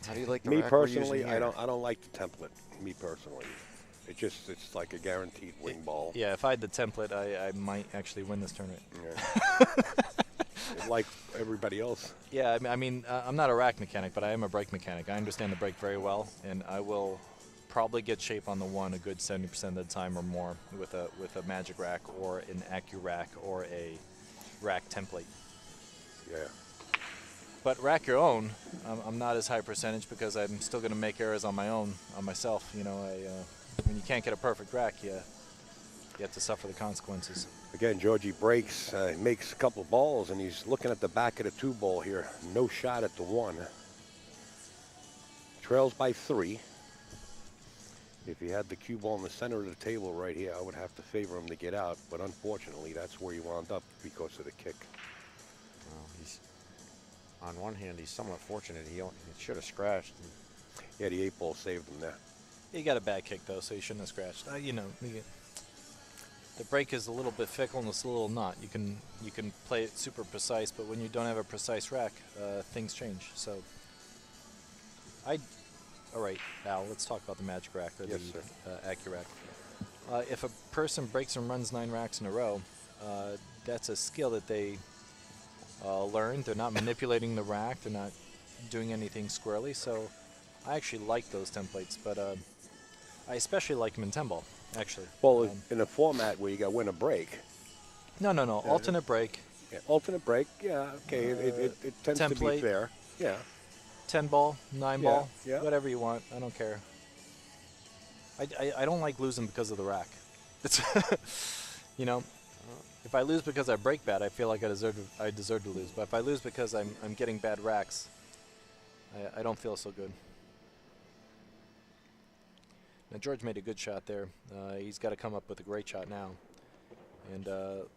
How do you like the me rack we're using personally, I here? don't like the template. Me personally, it's like a guaranteed wing ball. yeah, if I had the template, I might actually win this tournament. Yeah. Like everybody else. Yeah, I mean, I'm not a rack mechanic, but I am a brake mechanic. I understand the brake very well, and I will probably get shape on the one a good 70% of the time or more with a magic rack or an AccuRack or a rack template. Yeah. But rack your own, I'm not as high percentage because I'm still going to make errors on my own, on myself. You know, when you can't get a perfect rack, you have to suffer the consequences. Again, Georgie breaks, makes a couple balls, and he's looking at the back of the 2 ball here. No shot at the 1. Trails by 3. If he had the cue ball in the center of the table right here, I would have to favor him to get out. But unfortunately, that's where he wound up because of the kick. Well, he's on one hand, he's somewhat fortunate. He should have scratched. Yeah, the 8 ball saved him there. He got a bad kick though, so he shouldn't have scratched. You know, the break is a little bit fickle and it's a little not. You can play it super precise, but when you don't have a precise rack, things change. So, all right, Al, let's talk about the magic rack or yes, the AccuRack. If a person breaks and runs 9 racks in a row, that's a skill that they learn. They're not manipulating the rack. They're not doing anything squirrely. So I actually like those templates, but I especially like them in 10 ball, actually. Well, in a format where you got win a break. No. Alternate break. Yeah, alternate break. Yeah, okay. It tends to be fair. Yeah. 10 ball, 9 ball, yeah. whatever you want. I don't care. I don't like losing because of the rack. It's you know, if I lose because I break bad, I feel like I deserve to lose. But if I lose because I'm getting bad racks, I don't feel so good. Now George made a good shot there. He's got to come up with a great shot now, and got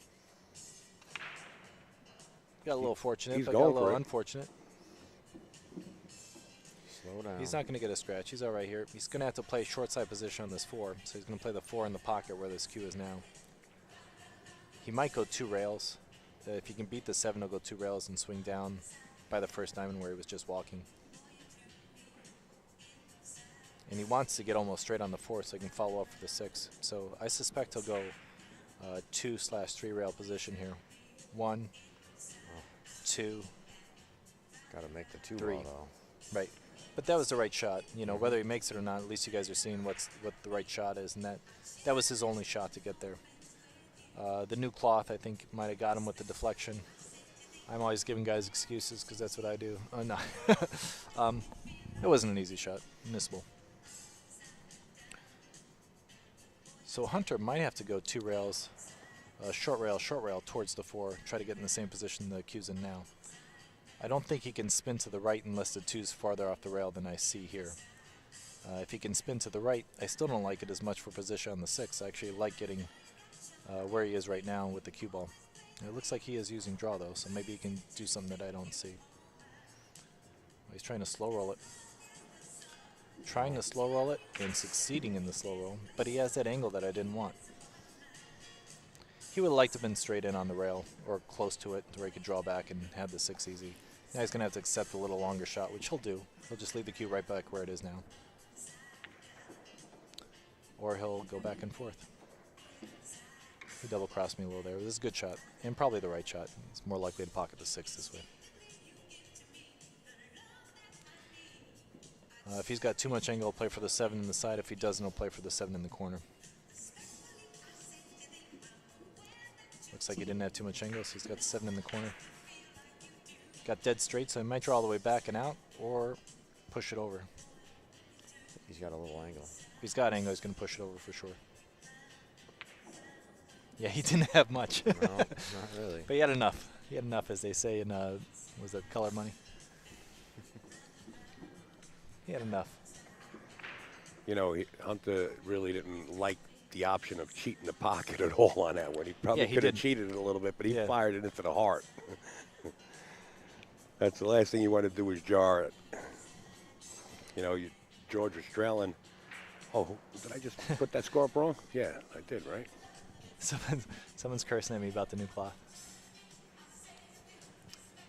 a little fortunate, but got a little unfortunate. Slow down. He's not going to get a scratch. He's all right here. He's going to have to play short side position on this 4, so he's going to play the 4 in the pocket where this cue is now. He might go 2 rails. If he can beat the 7, he'll go 2 rails and swing down by the first diamond where he was just walking. And he wants to get almost straight on the 4 so he can follow up for the 6. So I suspect he'll go 2/3 rail position here. 1, 2. Got to make the 2 3. ball though. Right. But that was the right shot. You know, whether he makes it or not, at least you guys are seeing what the right shot is, and that was his only shot to get there. The new cloth, I think, might have got him with the deflection. I'm always giving guys excuses because that's what I do. Oh, no. It wasn't an easy shot. Missable. So Hunter might have to go 2 rails, short rail towards the 4, try to get in the same position the cue's in now. I don't think he can spin to the right unless the 2's farther off the rail than I see here. If he can spin to the right, I still don't like it as much for position on the 6. I actually like getting where he is right now with the cue ball. It looks like he is using draw though, so maybe he can do something that I don't see. He's trying to slow roll it. Trying to slow roll it and succeeding in the slow roll, but he has that angle that I didn't want. He would have liked to have been straight in on the rail or close to it to where he could draw back and have the 6 easy. Now he's going to have to accept a little longer shot, which he'll do. He'll just leave the cue right back where it is now. Or he'll go back and forth. He double-crossed me a little there. This is a good shot, and probably the right shot. He's more likely to pocket the 6 this way. If he's got too much angle, he'll play for the 7 in the side. If he doesn't, he'll play for the 7 in the corner. Looks like he didn't have too much angle, so he's got the 7 in the corner. Got dead straight, so he might draw all the way back and out, or push it over. He's got a little angle. If he's got angle, he's going to push it over for sure. Yeah, he didn't have much. No, not really. But he had enough. He had enough, as they say in, was that Color Money? He had enough. You know, Hunter really didn't like the option of cheating the pocket at all on that one. He probably could have cheated it a little bit, but he fired it into the heart. That's the last thing you want to do is jar it. You know, George was trailing. Oh, did I just put that score up wrong? Yeah, I did, right? Someone's cursing at me about the new cloth.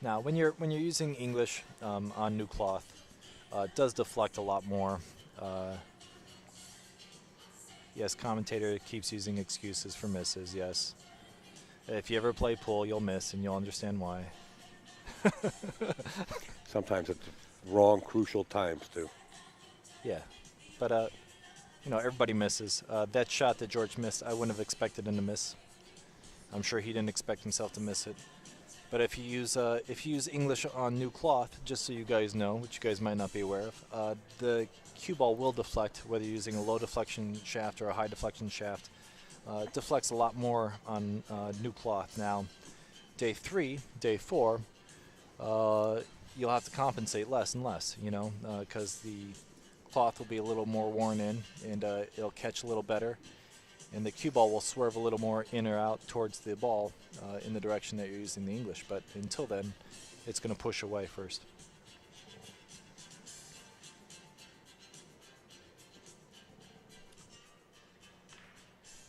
Now, when you're using English on new cloth, it does deflect a lot more. Yes, commentator keeps using excuses for misses, yes. If you ever play pool, you'll miss, and you'll understand why. Sometimes it's wrong, crucial times, too. Yeah, but you know, everybody misses. That shot that George missed, I wouldn't have expected him to miss. I'm sure he didn't expect himself to miss it. But if you use English on new cloth, just so you guys know, which you guys might not be aware of, the cue ball will deflect, whether you're using a low deflection shaft or a high deflection shaft. It deflects a lot more on new cloth. Now, day 3, day 4, you'll have to compensate less and less, you know, because the cloth will be a little more worn in, and it'll catch a little better, and the cue ball will swerve a little more in or out towards the ball in the direction that you're using the English. But until then, it's going to push away first.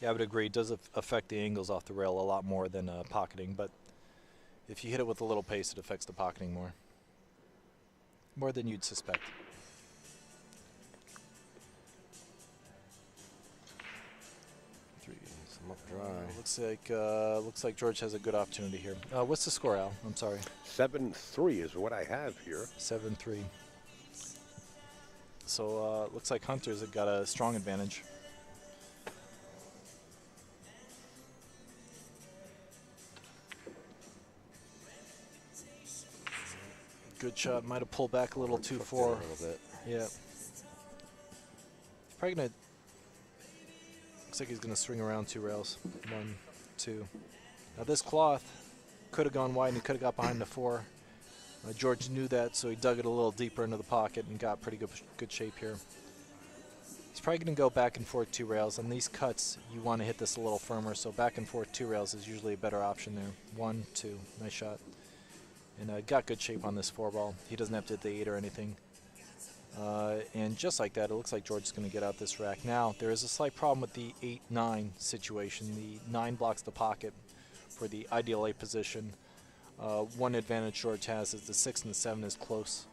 Yeah, I would agree. It does affect the angles off the rail a lot more than pocketing, but if you hit it with a little pace, it affects the pocketing more than you'd suspect. Looks like George has a good opportunity here. What's the score, Al? I'm sorry. 7-3 is what I have here. 7-3. So looks like Hunter's got a strong advantage. Good shot. Might have pulled back a little too far. A little bit. Yeah. Probably gonna. Looks like he's gonna swing around 2 rails. 1, 2. Now this cloth could have gone wide and he could have got behind the 4. George knew that, so he dug it a little deeper into the pocket and got pretty good shape here. He's probably gonna go back and forth 2 rails. On these cuts, you want to hit this a little firmer, so back and forth 2 rails is usually a better option there. 1, 2. Nice shot. And got good shape on this 4 ball. He doesn't have to hit the 8 or anything. And just like that, it looks like George is going to get out this rack. Now, there is a slight problem with the 8-9 situation. The 9 blocks the pocket for the ideal 8 position. One advantage George has is the 6 and the 7 is close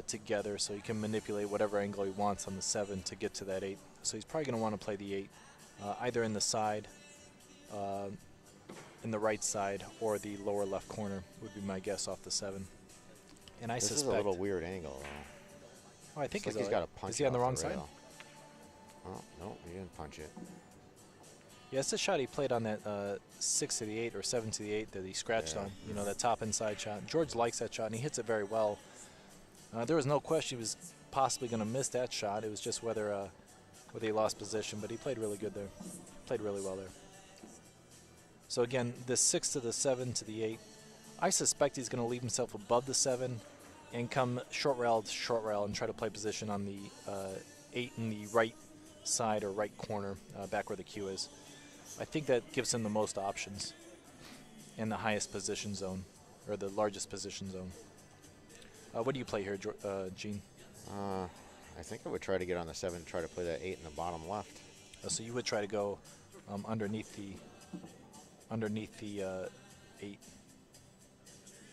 together, so he can manipulate whatever angle he wants on the 7 to get to that 8. So he's probably going to want to play the 8, either in the side, in the right side, or the lower left corner would be my guess off the 7. And I this suspect is a little weird angle, though. Oh, I think like he's got a punch. Is he on the off wrong side? rail. Oh, no, he didn't punch it. Yeah, it's the shot he played on that 6 to the 8 or 7 to the 8 that he scratched on. You know, that top inside shot. George likes that shot, and he hits it very well. There was no question he was possibly going to miss that shot. It was just whether he lost position, but he played really good there. Played really well there. So again, the 6 to the 7 to the 8. I suspect he's going to leave himself above the 7 and come short rail to short rail and try to play position on the 8 in the right side or right corner, back where the cue is. I think that gives him the most options and the highest position zone, or the largest position zone. What do you play here, Gene? I think I would try to get on the 7 and try to play that 8 in the bottom left. So you would try to go underneath the 8.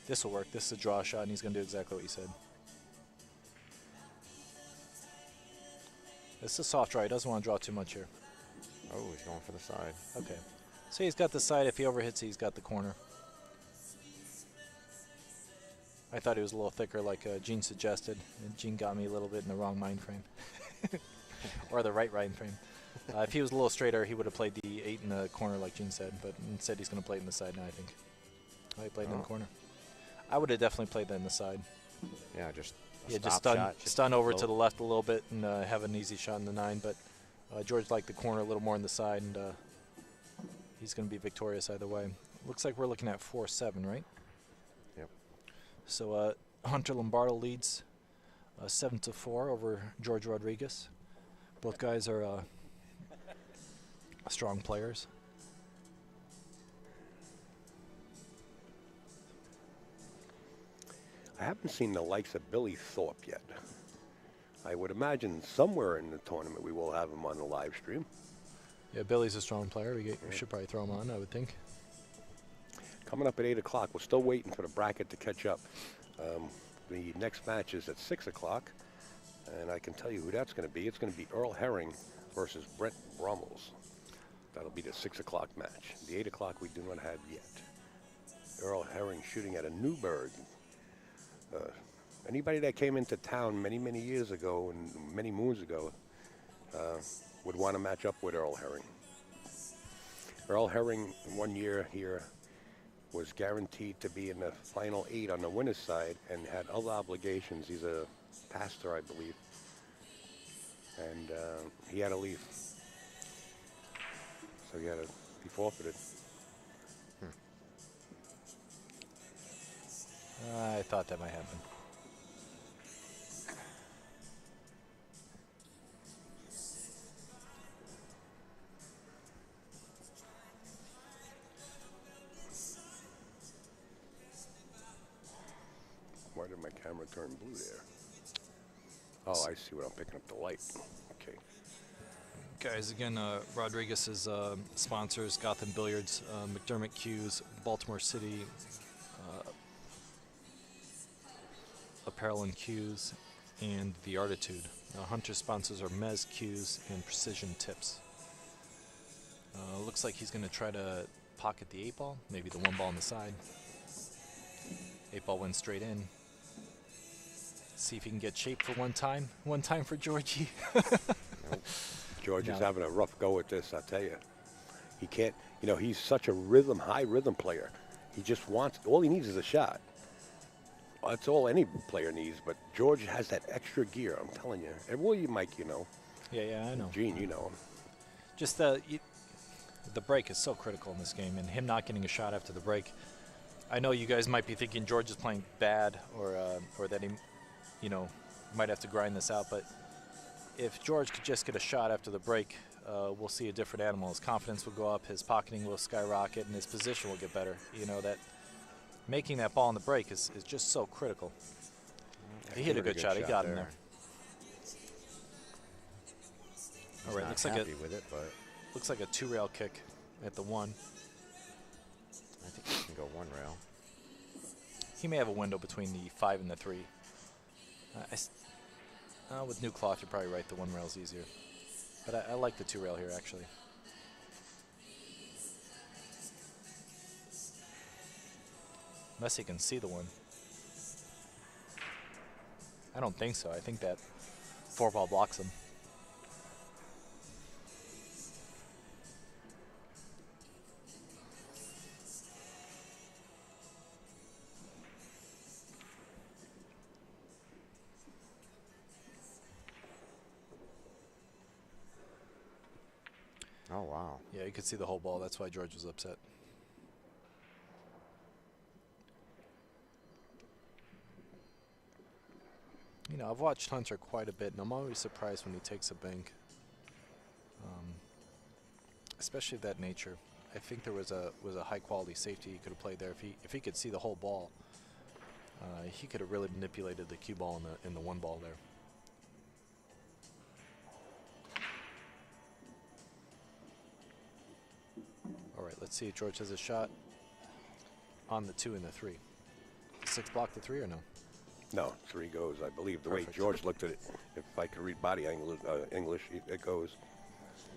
This will work. This is a draw shot, and he's going to do exactly what you said. This is a soft draw. He doesn't want to draw too much here. Oh, he's going for the side. Okay. So he's got the side. If he overhits it, he's got the corner. I thought he was a little thicker, like Gene suggested. And Gene got me a little bit in the wrong mind frame. Or the right mind frame. If he was a little straighter, he would have played the 8 in the corner like Gene said. But instead, he's going to play it in the side now, I think. Oh, he played it in the corner. I would have definitely played that in the side. Yeah, just stun over to the left a little bit and have an easy shot in the 9. But George liked the corner a little more in the side, and he's going to be victorious either way. Looks like we're looking at 4-7, right? Yep. So Hunter Lombardo leads 7-4 over Jorge Rodriguez. Both guys are strong players. I haven't seen the likes of Billy Thorpe yet. I would imagine somewhere in the tournament we will have him on the live stream. Yeah, Billy's a strong player. We should probably throw him on, I would think. Coming up at 8 o'clock. We're still waiting for the bracket to catch up. The next match is at 6 o'clock, and I can tell you who that's going to be. It's going to be Earl Herring versus Brent Rommels. That'll be the 6 o'clock match. The 8 o'clock we do not have yet. Earl Herring shooting at a Newberg. Anybody that came into town many, many years ago and many moons ago would want to match up with Earl Herring. Earl Herring, 1 year here, was guaranteed to be in the final 8 on the winner's side and had other obligations. He's a pastor, I believe. And he had to leave. So he had to be forfeited. I thought that might happen. Why did my camera turn blue there? Oh, I see what I'm picking up the light. Okay. Guys, again, Rodriguez's sponsors, Gotham Billiards, McDermott Cues, Baltimore City, Apparel and Cues, and The Artitude. Hunter's sponsors are Mez Cues and Precision Tips. Looks like he's going to try to pocket the 8-ball, maybe the 1 ball on the side. 8-ball went straight in. See if he can get shaped for one time. One time for Georgie. Nope. George is having a rough go at this, I tell you. He can't, you know, he's such a high rhythm player. He just wants, all he needs is a shot. That's all any player needs, but George has that extra gear, I'm telling you. And well, you, Mike, you know. Yeah, I know. Gene, you know him. Just the break is so critical in this game, and him not getting a shot after the break. I know you guys might be thinking George is playing bad, or that he, you know, might have to grind this out, but if George could just get a shot after the break, we'll see a different animal. His confidence will go up, his pocketing will skyrocket, and his position will get better. You know, that making that ball on the break is just so critical. He hit a good shot. He got him there. All right, looks like a 2-rail kick at the 1. I think he can go 1 rail. He may have a window between the 5 and the 3. With new cloth, you're probably right. The 1 rail is easier. But I like the 2 rail here, actually. Unless he can see the 1. I don't think so. I think that 4 ball blocks him. Oh, wow. Yeah, you could see the whole ball. That's why George was upset. You know, I've watched Hunter quite a bit, and I'm always surprised when he takes a bank. Especially of that nature. I think there was a high-quality safety he could have played there. If he could see the whole ball, he could have really manipulated the cue ball in the 1 ball there. All right, let's see if George has a shot on the 2 and the 3. 6 block the 3 or no? No, 3 goes, I believe. The Perfect. way George looked at it, if I could read body angle, English, it goes.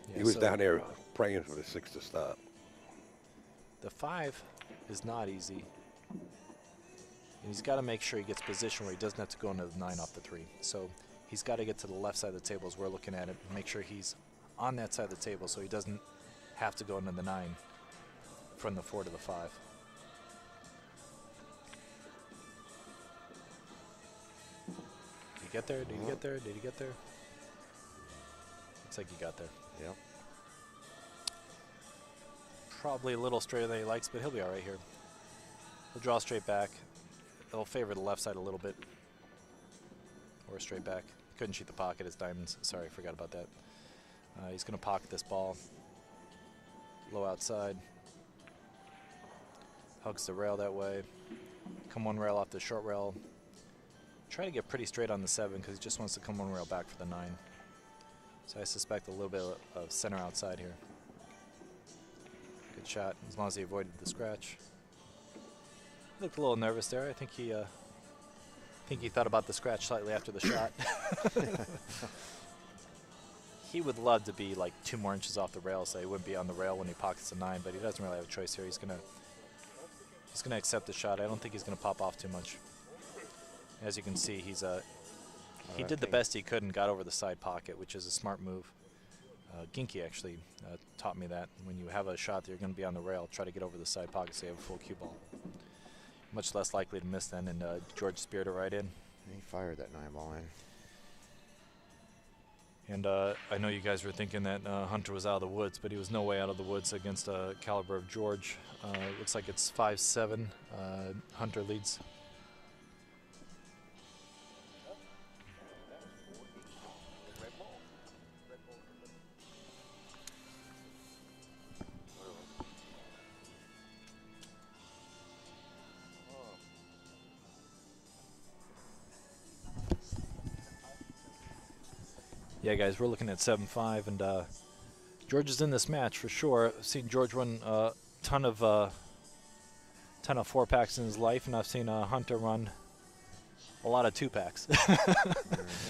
Yeah, he was so down there praying for the 6 to stop. the 5 is not easy. And he's got to make sure he gets position where he doesn't have to go into the 9 off the 3. So he's got to get to the left side of the table as we're looking at it, and make sure he's on that side of the table so he doesn't have to go into the 9 from the 4 to the 5. Did he get there? Did he get there? Did he get there? Looks like he got there. Yep. Probably a little straighter than he likes, but he'll be all right here. He'll draw straight back. It'll favor the left side a little bit. Or straight back. Couldn't shoot the pocket as diamonds. Sorry, forgot about that. He's going to pocket this ball. Low outside. Hugs the rail that way. Come 1 rail off the short rail. Try to get pretty straight on the 7 because he just wants to come 1 rail back for the 9. So I suspect a little bit of center outside here. Good shot, as long as he avoided the scratch. Looked a little nervous there. I think he thought about the scratch slightly after the shot. He would love to be like 2 more inches off the rail, so he wouldn't be on the rail when he pockets the 9, but he doesn't really have a choice here. He's gonna accept the shot. I don't think he's gonna pop off too much. As you can see, he did the best he could and got over the side pocket, which is a smart move. Ginky actually taught me that. When you have a shot that you're going to be on the rail, try to get over the side pocket so you have a full cue ball. Much less likely to miss then, and George speared it right in. He fired that 9-ball in. And I know you guys were thinking that Hunter was out of the woods, but he was no way out of the woods against a caliber of George. Looks like it's 5-7. Hunter leads. Yeah, guys, we're looking at 7-5, and George is in this match for sure. I've seen George run a ton of 4-packs in his life, and I've seen Hunter run a lot of 2-packs.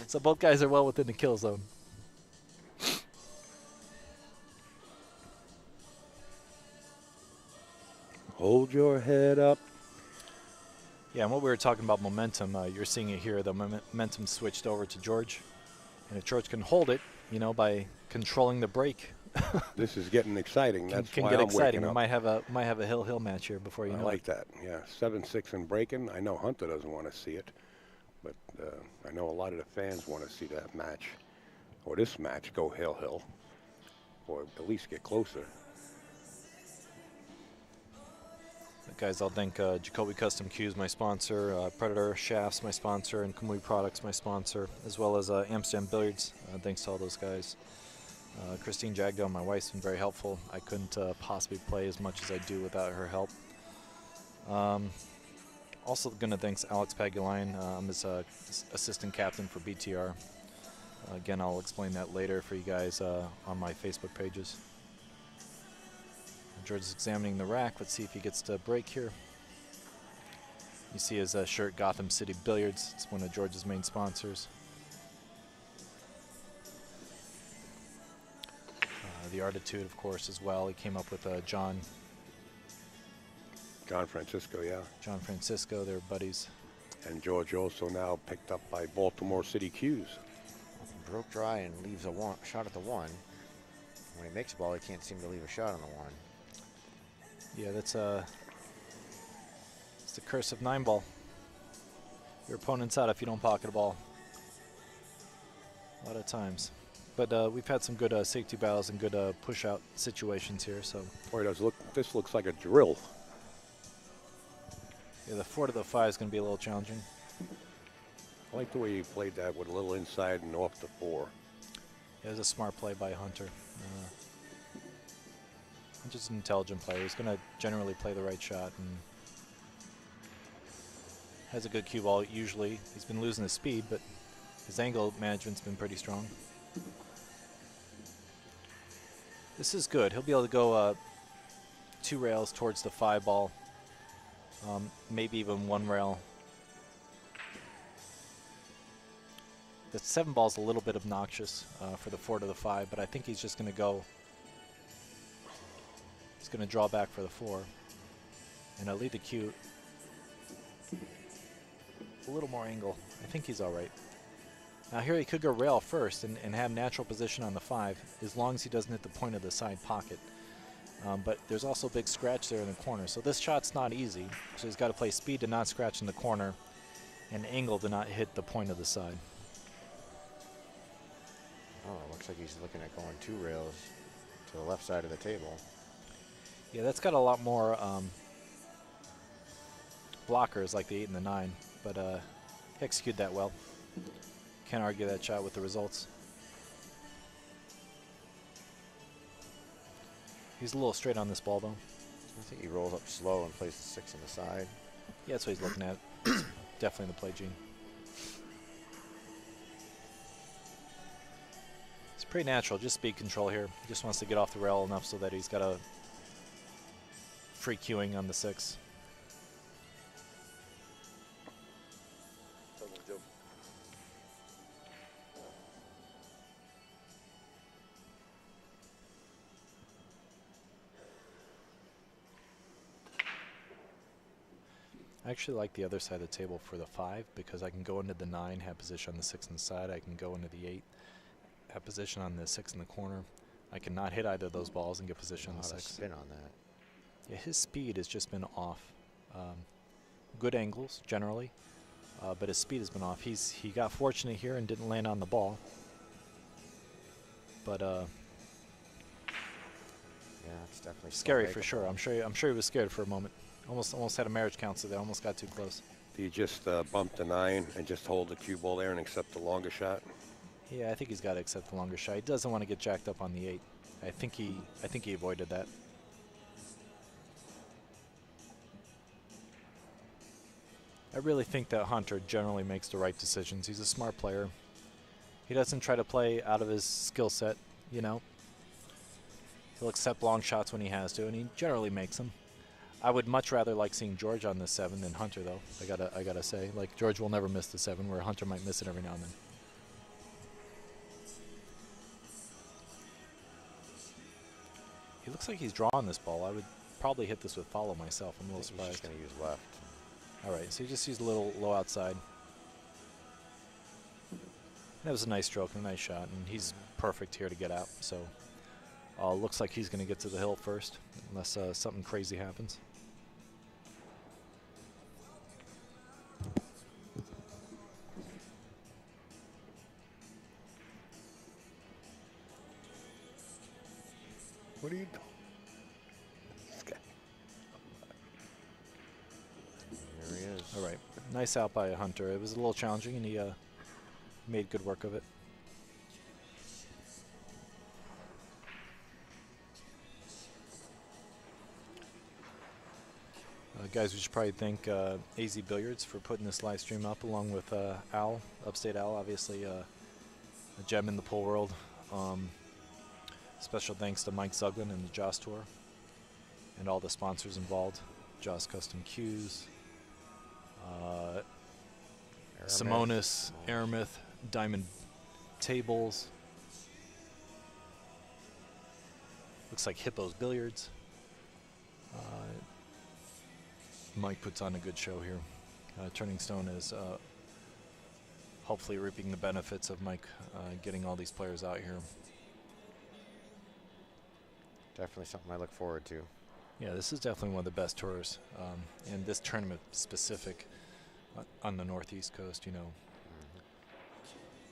So both guys are well within the kill zone. Hold your head up. Yeah, and what we were talking about momentum, you're seeing it here. The momentum switched over to George. And if George can hold it, you know, by controlling the break, This is getting exciting. can Why get I'm exciting. waking We up. might have a hill match here before you I know like it. that. Yeah, 7-6 and breaking. I know Hunter doesn't want to see it, but I know a lot of the fans want to see that match, or this match, go hill, or at least get closer. Guys, I'll thank Jacoby Custom Cues, my sponsor, Predator Shafts, my sponsor, and Kamui Products, my sponsor, as well as Amsterdam Billiards. Thanks to all those guys. Christine Jagdo, my wife's been very helpful. I couldn't possibly play as much as I do without her help. Also going to thank Alex Pagulayan. I'm his assistant captain for BTR. Again, I'll explain that later for you guys on my Facebook pages. George is examining the rack. Let's see if he gets to break here. You see his shirt, Gotham City Billiards. It's one of George's main sponsors. The Artitude, of course, as well. He came up with John Francisco, yeah. John Francisco, they're buddies. And George also now picked up by Baltimore City Cues. Broke dry and leaves a shot at the 1. When he makes a ball, he can't seem to leave a shot on the 1. Yeah, that's it's the curse of 9-ball. Your opponent's out if you don't pocket a ball. A lot of times. But we've had some good safety battles and good push-out situations here. So Boy, this looks like a drill. yeah, the 4 to the 5 is going to be a little challenging. I like the way he played that with a little inside and off the 4. Yeah, it was a smart play by Hunter. Just an intelligent player. He's going to generally play the right shot and has a good cue ball usually. He's been losing his speed, but his angle management's been pretty strong. This is good. He'll be able to go 2 rails towards the 5-ball, maybe even 1 rail. The 7-ball's a little bit obnoxious for the 4 to the 5, but I think he's just going to go. He's going to draw back for the 4, and I'll leave the cue a little more angle. I think he's all right. Now here he could go rail first and have natural position on the 5, as long as he doesn't hit the point of the side pocket. But there's also a big scratch there in the corner, so this shot's not easy. So he's got to play speed to not scratch in the corner, and angle to not hit the point of the side. Oh, it looks like he's looking at going 2 rails to the left side of the table. Yeah, that's got a lot more blockers like the 8 and the 9, but he executed that well. Can't argue that shot with the results. He's a little straight on this ball, though. I think he rolls up slow and plays the 6 on the side. Yeah, that's what he's looking at. Definitely the play gene. It's pretty natural, just speed control here. He just wants to get off the rail enough so that he's got a free queuing on the 6. I actually like the other side of the table for the 5 because I can go into the 9, have position on the 6 on the side. I can go into the 8, have position on the 6 in the corner. I cannot hit either of those balls and get position on the A lot of 6. spin on that. Yeah, his speed has just been off. Good angles generally, but his speed has been off. He got fortunate here and didn't land on the ball. But Yeah, it's definitely scary for sure. I'm sure he was scared for a moment. Almost had a marriage counselor there. Almost got too close. Do you just bump the 9 and just hold the cue ball there and accept the longer shot? Yeah, I think he's got to accept the longer shot. He doesn't want to get jacked up on the 8. I think he avoided that. I really think that Hunter generally makes the right decisions. He's a smart player. He doesn't try to play out of his skill set, you know. He'll accept long shots when he has to, and he generally makes them. I would much rather like seeing George on this 7 than Hunter, though. I gotta say, like, George will never miss the 7, where Hunter might miss it every now and then. He looks like he's drawing this ball. I would probably hit this with follow myself. I'm a little He's surprised. just going to use left. All right, so he just used a little low outside. That was a nice stroke and a nice shot, and he's perfect here to get out. So looks like he's going to get to the hill first, unless something crazy happens. What are you doing? This guy. Here he is. All right, nice out by Hunter. It was a little challenging, and he made good work of it. Guys, we should probably thank AZ Billiards for putting this live stream up, along with Al, Upstate Al, obviously a gem in the pool world. Special thanks to Mike Zuglin and the Joss Tour, and all the sponsors involved. Joss Custom Cues, Simonis, Aramith, Diamond Tables. Looks like Hippo's Billiards. Mike puts on a good show here. Turning Stone is hopefully reaping the benefits of Mike getting all these players out here. Definitely something I look forward to. Yeah, this is definitely one of the best tours, and this tournament specific on the Northeast coast, you know.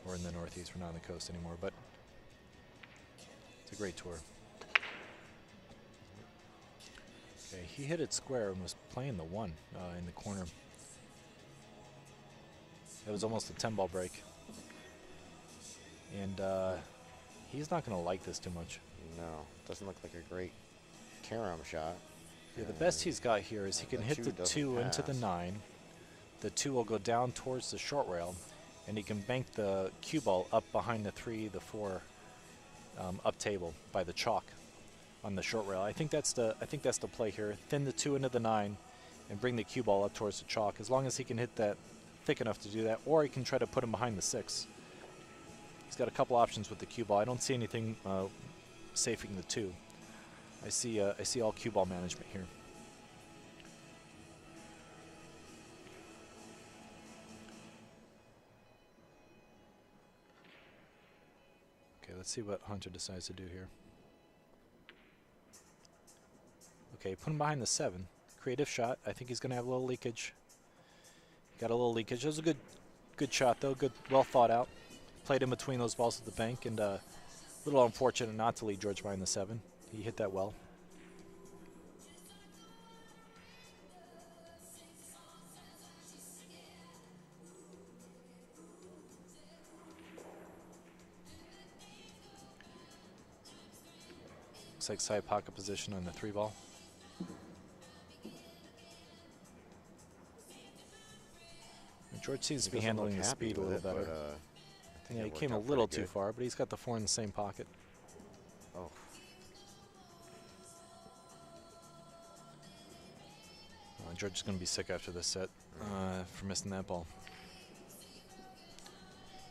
Or in the Northeast, we're not on the coast anymore, but it's a great tour. Okay, he hit it square and was playing the 1 in the corner. It was almost a 10-ball break. And he's not going to like this too much. No, doesn't look like a great carom shot. Yeah, the best he's got here is he can hit the 2 into the 9. The 2 will go down towards the short rail, and he can bank the cue ball up behind the 3, the 4, up table by the chalk on the short rail. I think that's the play here. Thin the 2 into the 9, and bring the cue ball up towards the chalk. As long as he can hit that thick enough to do that, or he can try to put him behind the 6. He's got a couple options with the cue ball. I don't see anything safing the 2. I see all cue ball management here. Okay, let's see what Hunter decides to do here. Okay, put him behind the 7. Creative shot. I think he's going to have a little leakage. Got a little leakage. It was a good shot, though. Good, well thought out. Played in between those balls at the bank, and a little unfortunate not to lead George behind the 7. He hit that well. Looks like side pocket position on the 3 ball. George seems to be handling the speed a little better. Yeah, he came a little too far, but he's got the 4 in the same pocket. Oh. George is going to be sick after this set for missing that ball.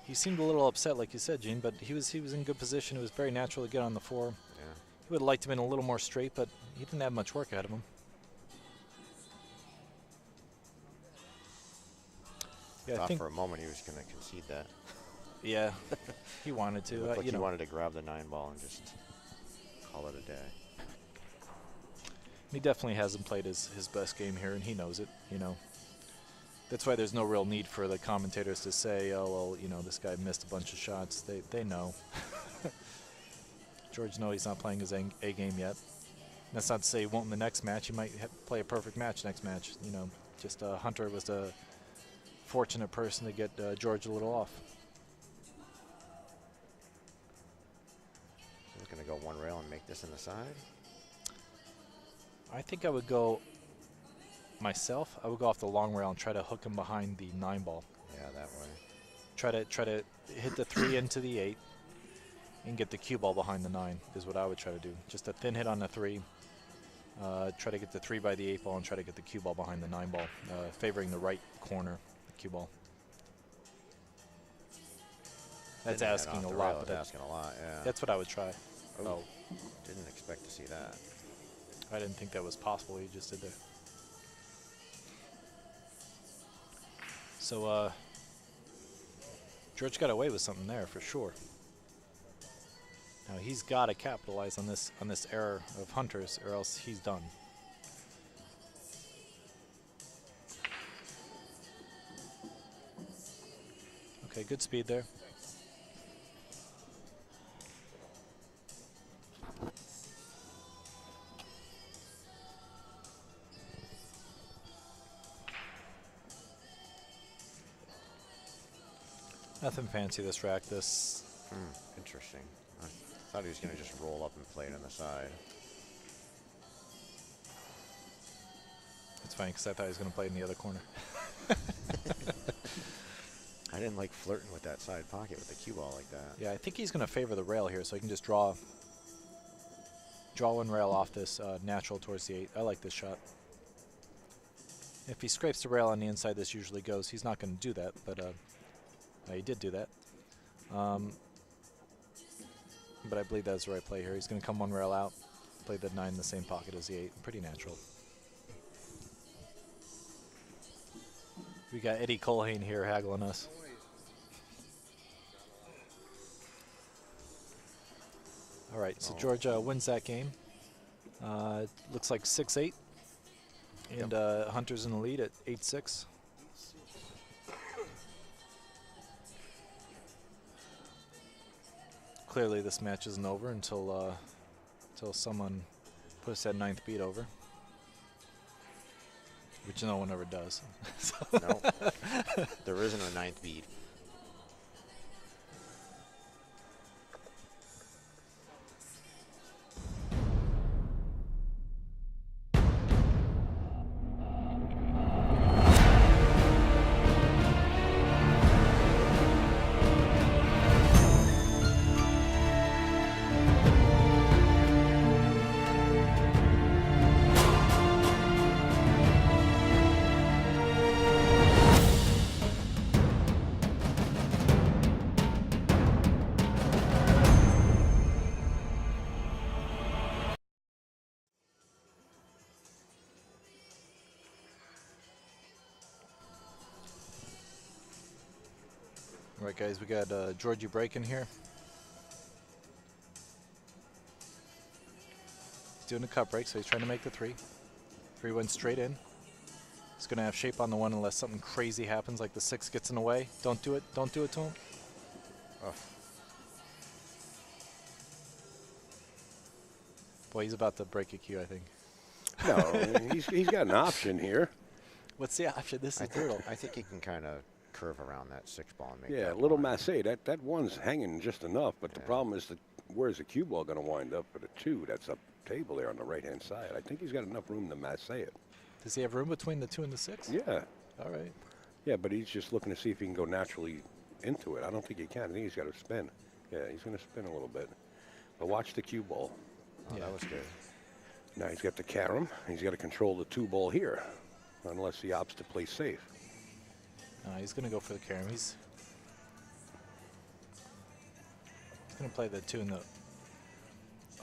He seemed a little upset, like you said, Gene, but he was in good position. It was very natural to get on the 4. Yeah. He would have liked him in a little more straight, but he didn't have much work ahead of him. Yeah, I thought for a moment he was going to concede that. Yeah, he wanted to. It looked like you he know, wanted to grab the 9 ball and just. call it a day. He definitely hasn't played his best game here, and he knows it, you know. That's why there's no real need for the commentators to say, oh, well, you know, this guy missed a bunch of shots. They know. George knows he's not playing his A game yet. That's not to say he won't in the next match. He might play a perfect match next match. You know, just Hunter was the fortunate person to get George a little off. He's going to go one rail and make this in the side. I think I would go myself. I would go off the long rail and try to hook him behind the 9-ball. Yeah, that way. Try to hit the 3 into the 8 and get the cue ball behind the 9 is what I would try to do. Just a thin hit on the 3. Try to get the 3 by the 8 ball and try to get the cue ball behind the 9-ball, favoring the right corner, the cue ball. That's asking a lot. That's asking a lot, yeah. That's what I would try. Oh. Didn't expect to see that. I didn't think that was possible. He just did there. So George got away with something there for sure. Now he's got to capitalize on this error of Hunter's, or else he's done. Okay, good speed there. Nothing fancy this rack. Interesting. I thought he was going to just roll up and play it on the side. It's funny because I thought he was going to play in the other corner. I didn't like flirting with that side pocket with the cue ball like that. Yeah, I think he's going to favor the rail here, so he can just draw one rail off this natural towards the 8. I like this shot. If he scrapes the rail on the inside, this usually goes. He's not going to do that, but he did do that. But I believe that's the right play here. He's going to come one rail out, play the 9 in the same pocket as the 8. Pretty natural. We got Eddie Colhane here haggling us. All right, so George wins that game. Looks like 6-8. And Hunter's in the lead at 8-6. Clearly this match isn't over until someone puts that 9th beat over. Which no one ever does. No, there isn't a 9th beat. All right, guys, we got Georgie breaking here. He's doing a cut break, so he's trying to make the 3. 3 went straight in. He's going to have shape on the 1 unless something crazy happens, like the 6 gets in the way. Don't do it. Don't do it to him. Oh. Boy, he's about to break a cue, I think. No, he's got an option here. What's the option? This is brutal. I think he can kind of curve around that 6 ball and make Yeah, that little one. masse. That 1's hanging just enough, but the problem is where's the cue ball going to wind up for the 2? That's a table there on the right-hand side. I think he's got enough room to masse it. Does he have room between the 2 and the 6? Yeah. All right. Yeah, but he's just looking to see if he can go naturally into it. I don't think he can. I think he's got to spin. Yeah, he's going to spin a little bit. But watch the cue ball. Oh, yeah, that was good. Now he's got the carom. He's got to control the 2 ball here, unless he opts to play safe. He's going to go for the carom. He's going to play the 2 in the...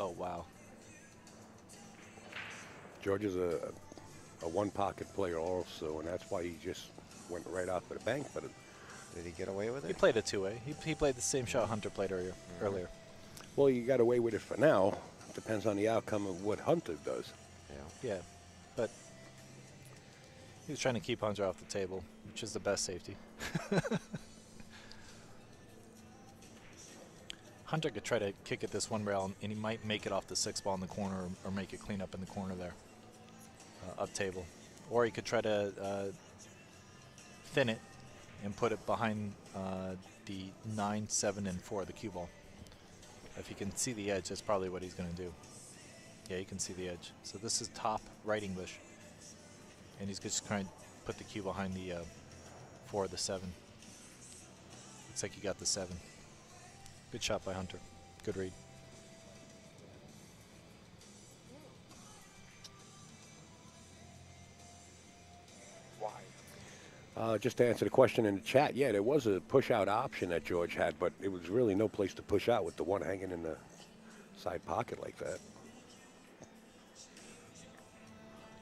Oh, wow. George is a one-pocket player also, and that's why he just went right off of the bank. But did he get away with it? He played a 2-way. He played the same shot Hunter played earlier. Well, you got away with it for now. depends on the outcome of what Hunter does. Yeah. Yeah, but he was trying to keep Hunter off the table, which is the best safety. Hunter could try to kick at this one rail, and he might make it off the 6 ball in the corner, or make it clean up in the corner there, up table. Or he could try to thin it and put it behind the 9, 7, and 4, the cue ball. If he can see the edge, that's probably what he's going to do. Yeah, you can see the edge. So this is top right English. And he's just trying to put the cue behind the 4, the 7. Looks like he got the 7. Good shot by Hunter. Good read. Just to answer the question in the chat, yeah, there was a push-out option that George had, but it was really no place to push out with the one hanging in the side pocket like that.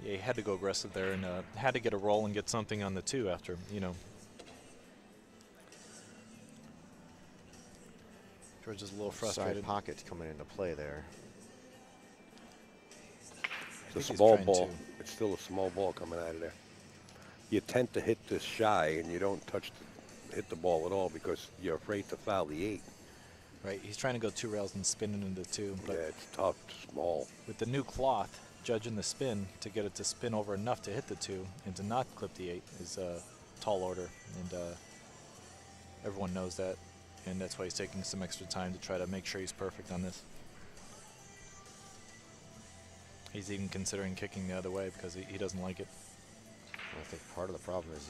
Yeah, he had to go aggressive there, and had to get a roll and get something on the 2 after, you know. George is a little frustrated. Side pocket's coming into play there. It's a small ball. It's still a small ball coming out of there. You tend to hit this shy, and you don't hit the ball at all because you're afraid to foul the 8. Right, he's trying to go 2 rails and spin it into 2. But yeah, it's tough, small. With the new cloth, judging the spin to get it to spin over enough to hit the 2 and to not clip the 8 is a tall order, and everyone knows that, and that's why he's taking some extra time to try to make sure he's perfect on this. He's even considering kicking the other way because he doesn't like it. I think part of the problem is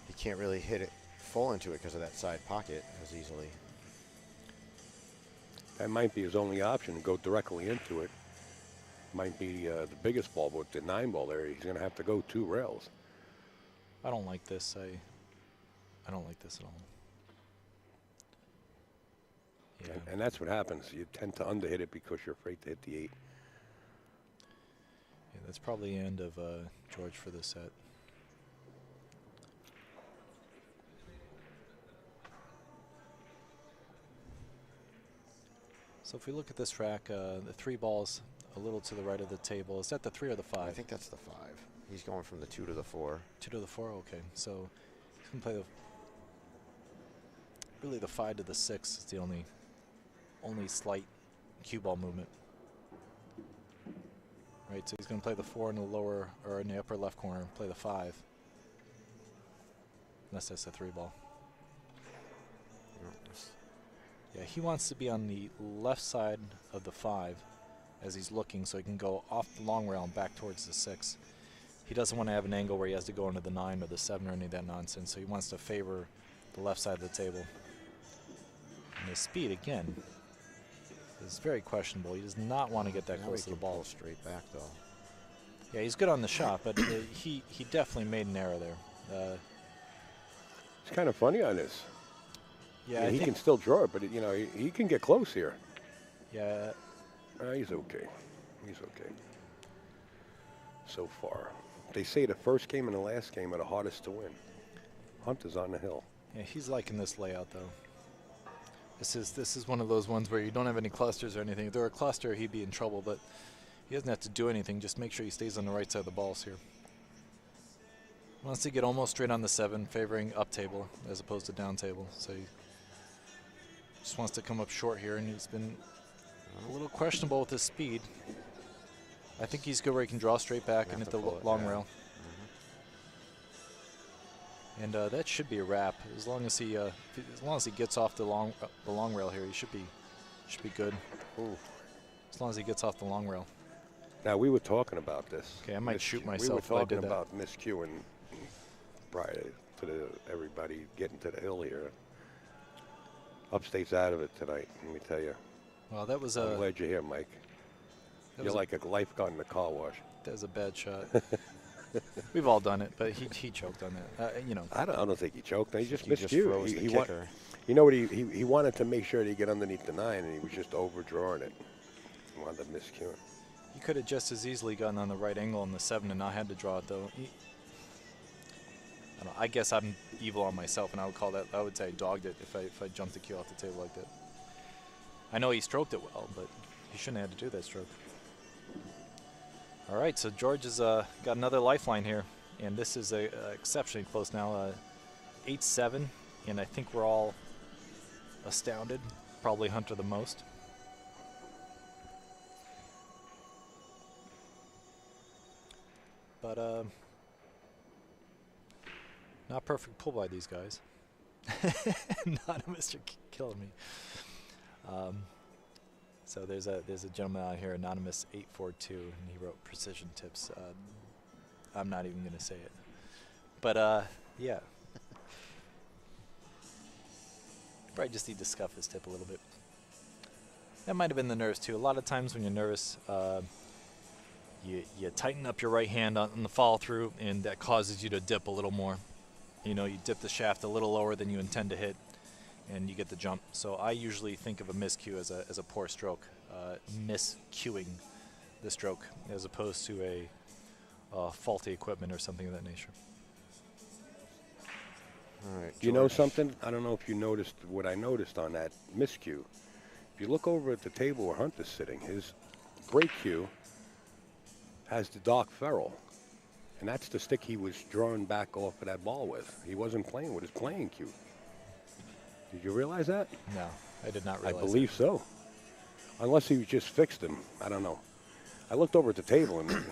he can't really hit it full into it because of that side pocket as easily. That might be his only option, to go directly into it. Might be the biggest ball, but with the 9 ball there, he's going to have to go 2 rails. I don't like this. I don't like this at all. Yeah. And that's what happens. You tend to underhit it because you're afraid to hit the 8. Yeah, that's probably the end of George for this set. So if we look at this track, the 3 balls a little to the right of the table. Is that the 3 or the 5? I think that's the 5. He's going from the 2 to the 4. 2 to the 4, okay. So he's going to play really the 5 to the 6 is the only slight cue ball movement. Right, so he's going to play the 4 in the lower, or in the upper left corner, play the 5. Unless that's a 3 ball. Yeah, he wants to be on the left side of the 5 as he's looking, so he can go off the long rail and back towards the 6. He doesn't want to have an angle where he has to go into the 9 or the 7 or any of that nonsense, so he wants to favor the left side of the table. And his speed, again, is very questionable. He does not want to get that close to the ball. Straight back, though. Yeah, he's good on the shot, but he definitely made an error there. It's kind of funny on this. Yeah, he can still draw it, but you know he can get close here. Yeah. He's okay. He's okay. So far, they say the first game and the last game are the hardest to win. Hunter's on the hill. Yeah, he's liking this layout though. This is one of those ones where you don't have any clusters or anything. If there were a cluster, he'd be in trouble, but he doesn't have to do anything. Just make sure he stays on the right side of the balls here. Wants to get almost straight on the 7, favoring up table as opposed to down table. So he just wants to come up short here, and he's been a little questionable with his speed. I think he's good where he can draw straight back and hit the long rail. And that should be a wrap as long as he gets off the long rail here. He should be good. Ooh. As long as he gets off the long rail. Now we were talking about this. Okay, I might shoot myself. We were if I talking did about miscuing prior to everybody getting to the hill here. Upstate's out of it tonight. Let me tell you. Well, that was I'm glad you're here, Mike. You're like a lifeguard in the car wash. That was a bad shot. We've all done it, but he choked on that. You know. I don't think he choked. He just missed you. You know what? He wanted to make sure that he get underneath the 9, and he was just overdrawing it. He wanted to miscue it. He could have just as easily gotten on the right angle on the 7 and not had to draw it though. I don't know, I guess I'm evil on myself, and I would say I dogged it if I jumped the cue off the table like that. I know he stroked it well, but He shouldn't have had to do that stroke. All right, so George has got another lifeline here, and this is exceptionally close now, 8-7, and I think we're all astounded, probably Hunter the most. But not perfect pull by these guys. Anonymous, you're killing me. So there's a gentleman out here, Anonymous 842, and he wrote precision tips. I'm not even gonna say it, but yeah. Probably just need to scuff his tip a little bit. That might have been the nerves too. A lot of times when you're nervous, you tighten up your right hand on the follow through, and that causes you to dip a little more. You know, you dip the shaft a little lower than you intend to hit, and you get the jump. So I usually think of a miscue as a poor stroke, miscuing the stroke, as opposed to a faulty equipment or something of that nature. All right, You know something? I don't know if you noticed what I noticed on that miscue. If you look over at the table where Hunter's sitting, his break cue has the dark ferrule. And that's the stick he was drawing back off of that ball with. He wasn't playing with his playing cue. Did you realize that? No, I did not realize I believe so. Unless he just fixed him. I don't know. I looked over at the table and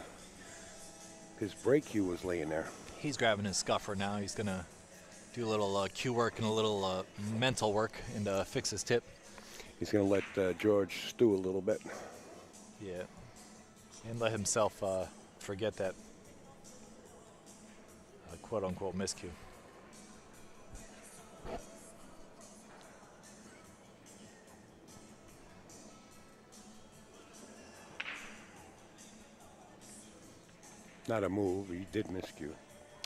his break cue was laying there. He's grabbing his scuffer now. He's going to do a little cue work and a little mental work and fix his tip. He's going to let George stew a little bit. Yeah. And let himself forget that quote-unquote miscue. Not a move. He did miscue.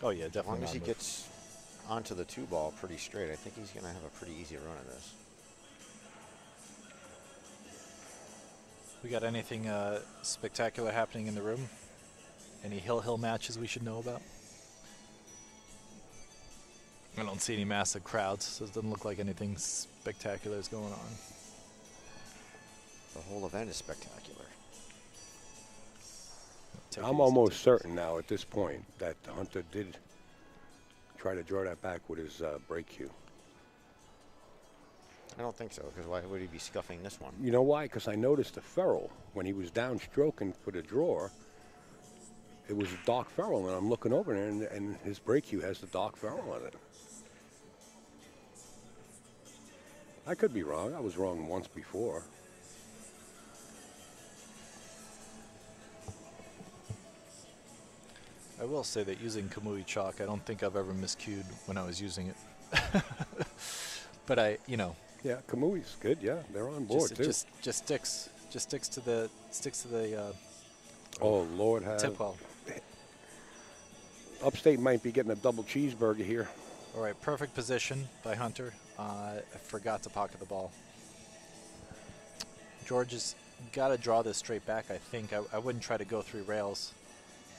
Oh, yeah, As definitely. long as not he a move. gets onto the 2-ball pretty straight, I think he's going to have a pretty easy run of this. We got anything spectacular happening in the room? Any hill matches we should know about? I don't see any massive crowds, so it doesn't look like anything spectacular is going on. The whole event is spectacular. Take it I'm easy, almost take it certain now at this point that Hunter did try to draw that back with his break cue. I don't think so, because why would he be scuffing this one? You know why? Because I noticed the ferrule when he was downstroking for the draw. It was a dark ferrule, and I'm looking over there, and his break cue has the dark ferrule on it. I could be wrong. I was wrong once before. I will say that using Kamui chalk, I don't think I've ever miscued when I was using it. But Yeah, Kamui's good. Yeah, they're on board too. just sticks to the Oh Lord, tip well. Upstate might be getting a double cheeseburger here. All right, perfect position by Hunter. I forgot to pocket the ball. George has got to draw this straight back, I think. I wouldn't try to go through rails.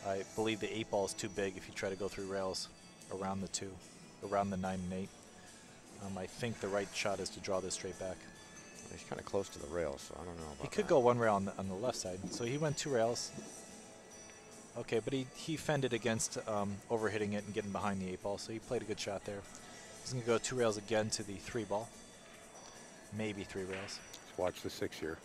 I believe the 8-ball is too big if you try to go through rails around the 2, around the 9 and 8. I think the right shot is to draw this straight back. He's kind of close to the rail, so I don't know about He could that. go one rail on the left side. So he went 2 rails. Okay, but he fended against overhitting it and getting behind the 8-ball, so he played a good shot there. He's going to go 2 rails again to the 3-ball. Maybe 3 rails. Let's watch the 6 here.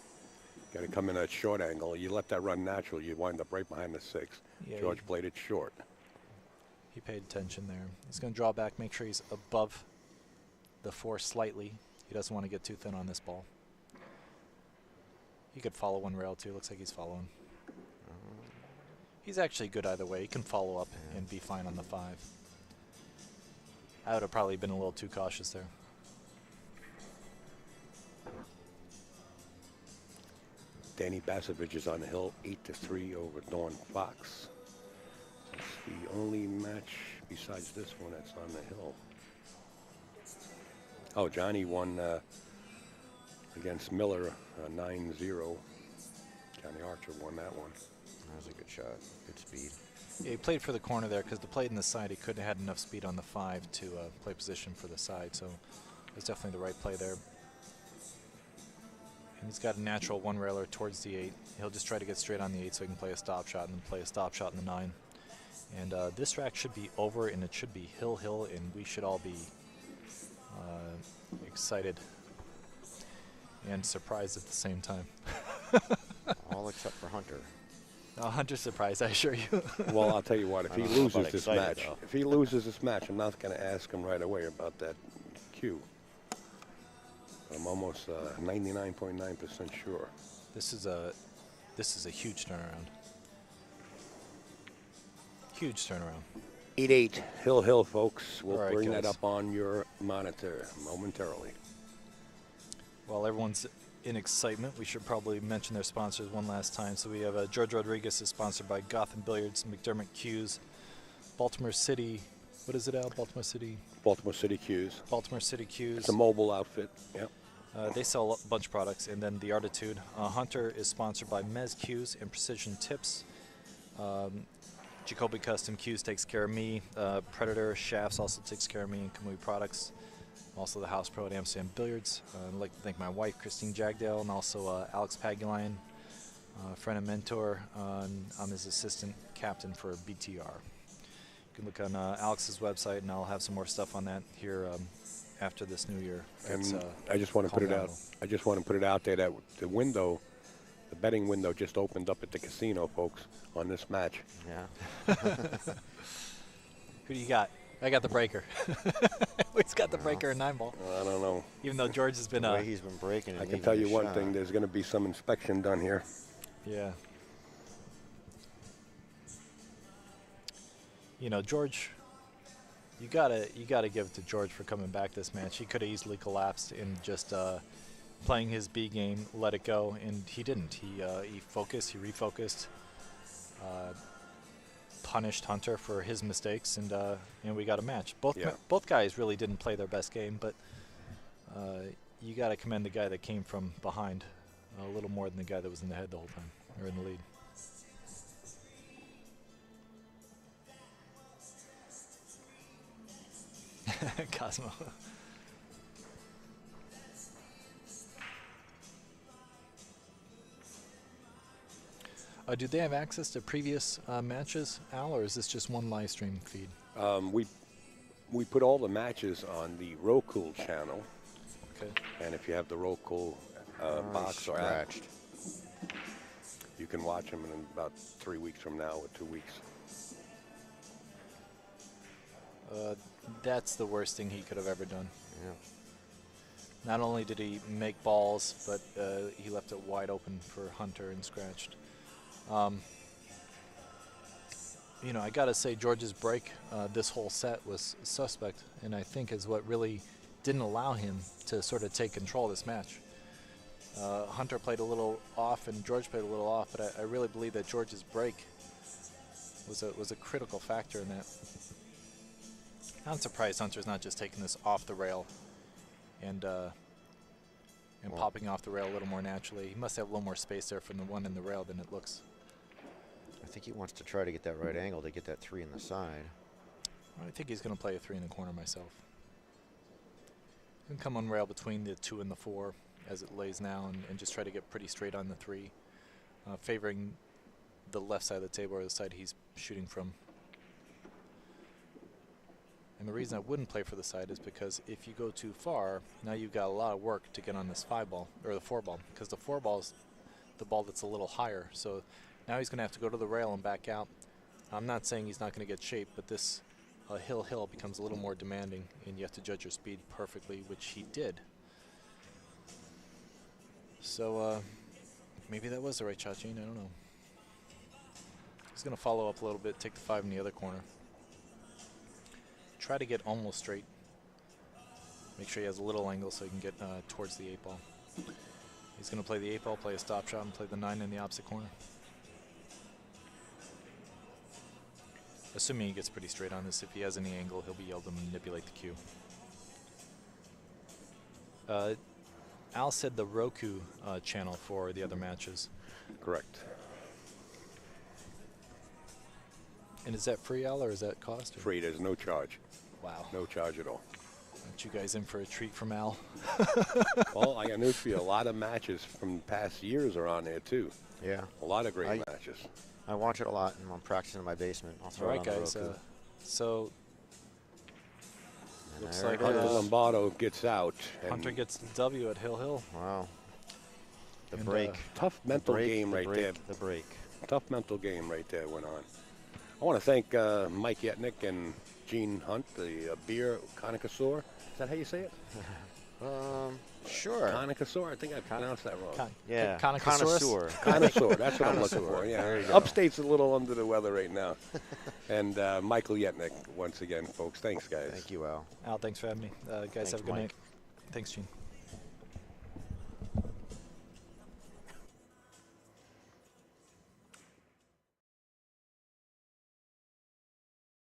Got to come in at short angle. You let that run natural, you wind up right behind the 6. Yeah, George played it short. He paid attention there. He's going to draw back, make sure he's above the 4 slightly. He doesn't want to get too thin on this ball. He could follow 1 rail too. Looks like he's following. He's actually good either way. He can follow up and be fine on the 5. I would have probably been a little too cautious there. Danny Basovich is on the hill, 8-3 over Dawn Fox. It's the only match besides this one that's on the hill. Oh, Johnny won against Miller 9-0. Johnny Archer won that one. That was a good shot. Good speed. Yeah, he played for the corner there because the plate in the side, he couldn't have had enough speed on the 5 to play position for the side. So it was definitely the right play there. He's got a natural one railer towards the 8. He'll just try to get straight on the 8 so he can play a stop shot and then play a stop shot in the 9. And this rack should be over, and it should be hill, and we should all be excited and surprised at the same time. All except for Hunter. Hunter's surprised, I assure you. Well, I'll tell you what, if I he don't know loses about this excited, match, though. if he loses this match, I'm not going to ask him right away about that cue. I'm almost 99.9% sure. This is a huge turnaround. Huge turnaround. 8-8, Hill, folks. We'll All right, bring that guys. up on your monitor momentarily. While everyone's in excitement, we should probably mention their sponsors one last time. So we have Jorge Rodriguez is sponsored by Gotham Billiards, McDermott Cues, Baltimore City. What is it, Al? Baltimore City? Baltimore City Cues. Baltimore City Cues. It's a mobile outfit. Yep. They sell a bunch of products. And then the Artitude. Hunter is sponsored by Mez Cues and Precision Tips. Jacoby Custom Cues takes care of me. Predator Shafts also takes care of me, and Kamui Products. Also the House Pro at Amsterdam Billiards. I'd like to thank my wife, Christine Jagdale, and also Alex Paguline, friend and mentor. I'm his assistant captain for BTR. You can look on Alex's website, and I'll have some more stuff on that here after this new year. And I just want to put it out. I just want to put it out there that the window, the betting window, just opened up at the casino, folks, on this match. Yeah. Who do you got? I got the breaker. He's got the breaker in 9-ball. I don't know. Even though George has been The way he's been breaking and I can leaving tell you his one shot. thing. There's going to be some inspection done here. Yeah. You know, George, you gotta give it to George for coming back this match. He could have easily collapsed in just playing his B game, let it go, and he didn't. He focused, he refocused, punished Hunter for his mistakes, and we got a match. Both guys really didn't play their best game, but you got to commend the guy that came from behind a little more than the guy that was in the head the whole time, or in the lead. Cosmo. Do they have access to previous matches, Al, or is this just one live stream feed? We put all the matches on the Roku channel, Okay. and if you have the Roku box or app, scratched. you can watch them in about 3 weeks from now or 2 weeks. That's the worst thing he could have ever done. Yeah. Not only did he make balls, but he left it wide open for Hunter and scratched. You know, I gotta say, George's break this whole set was suspect, and I think is what really didn't allow him to sort of take control of this match. Hunter played a little off, and George played a little off, but I really believe that George's break was a critical factor in that. I'm surprised Hunter's not just taking this off the rail and popping off the rail a little more naturally. He must have a little more space there from the one in the rail than it looks. I think he wants to try to get that right angle to get that 3 in the side. I think he's going to play a 3 in the corner myself. He can come on rail between the 2 and the 4 as it lays now, and just try to get pretty straight on the 3, favoring the left side of the table or the side he's shooting from. And the reason I wouldn't play for the side is because if you go too far, now you've got a lot of work to get on this 5-ball, or the 4-ball, because the 4-ball is the ball that's a little higher. So now he's going to have to go to the rail and back out. I'm not saying he's not going to get shape, but this hill becomes a little more demanding, and you have to judge your speed perfectly, which he did. So maybe that was the right shot, Gene. I don't know. He's going to follow up a little bit, take the 5 in the other corner. Try to get almost straight. Make sure he has a little angle so he can get towards the 8-ball. He's going to play the 8-ball, play a stop shot, and play the 9 in the opposite corner. Assuming he gets pretty straight on this, if he has any angle, he'll be able to manipulate the cue. Al said the Roku channel for the other matches. Correct. And is that free, Al, or is that cost? Or? Free. There's no charge. Wow. No charge at all. Put you guys in for a treat from Al. Well, I knew a lot of matches from past years are on there too. Yeah. A lot of great matches. I watch it a lot, and I'm practicing in my basement. I'll throw All it right, on guys. the Roku. So And looks there like it Hunter is. Lombardo gets out. And Hunter gets the W at Hill Hill. Wow. The And, break. tough mental break, game the right break, there. The break. Tough mental game right there went on. I want to thank Mike Yetnick and Gene Hunt, the beer connoisseur. Is that how you say it? Sure. Connoisseur? I think I pronounced that wrong. Yeah. Connoisseur. Connoisseur, that's what I'm looking Connoisseur. for. Yeah. There you go. Upstate's a little under the weather right now. And Michael Yetnick, once again, folks. Thanks, guys. Thank you, Al. Al, thanks for having me. Guys, Thanks, have a good Mike. night. Thanks, Gene.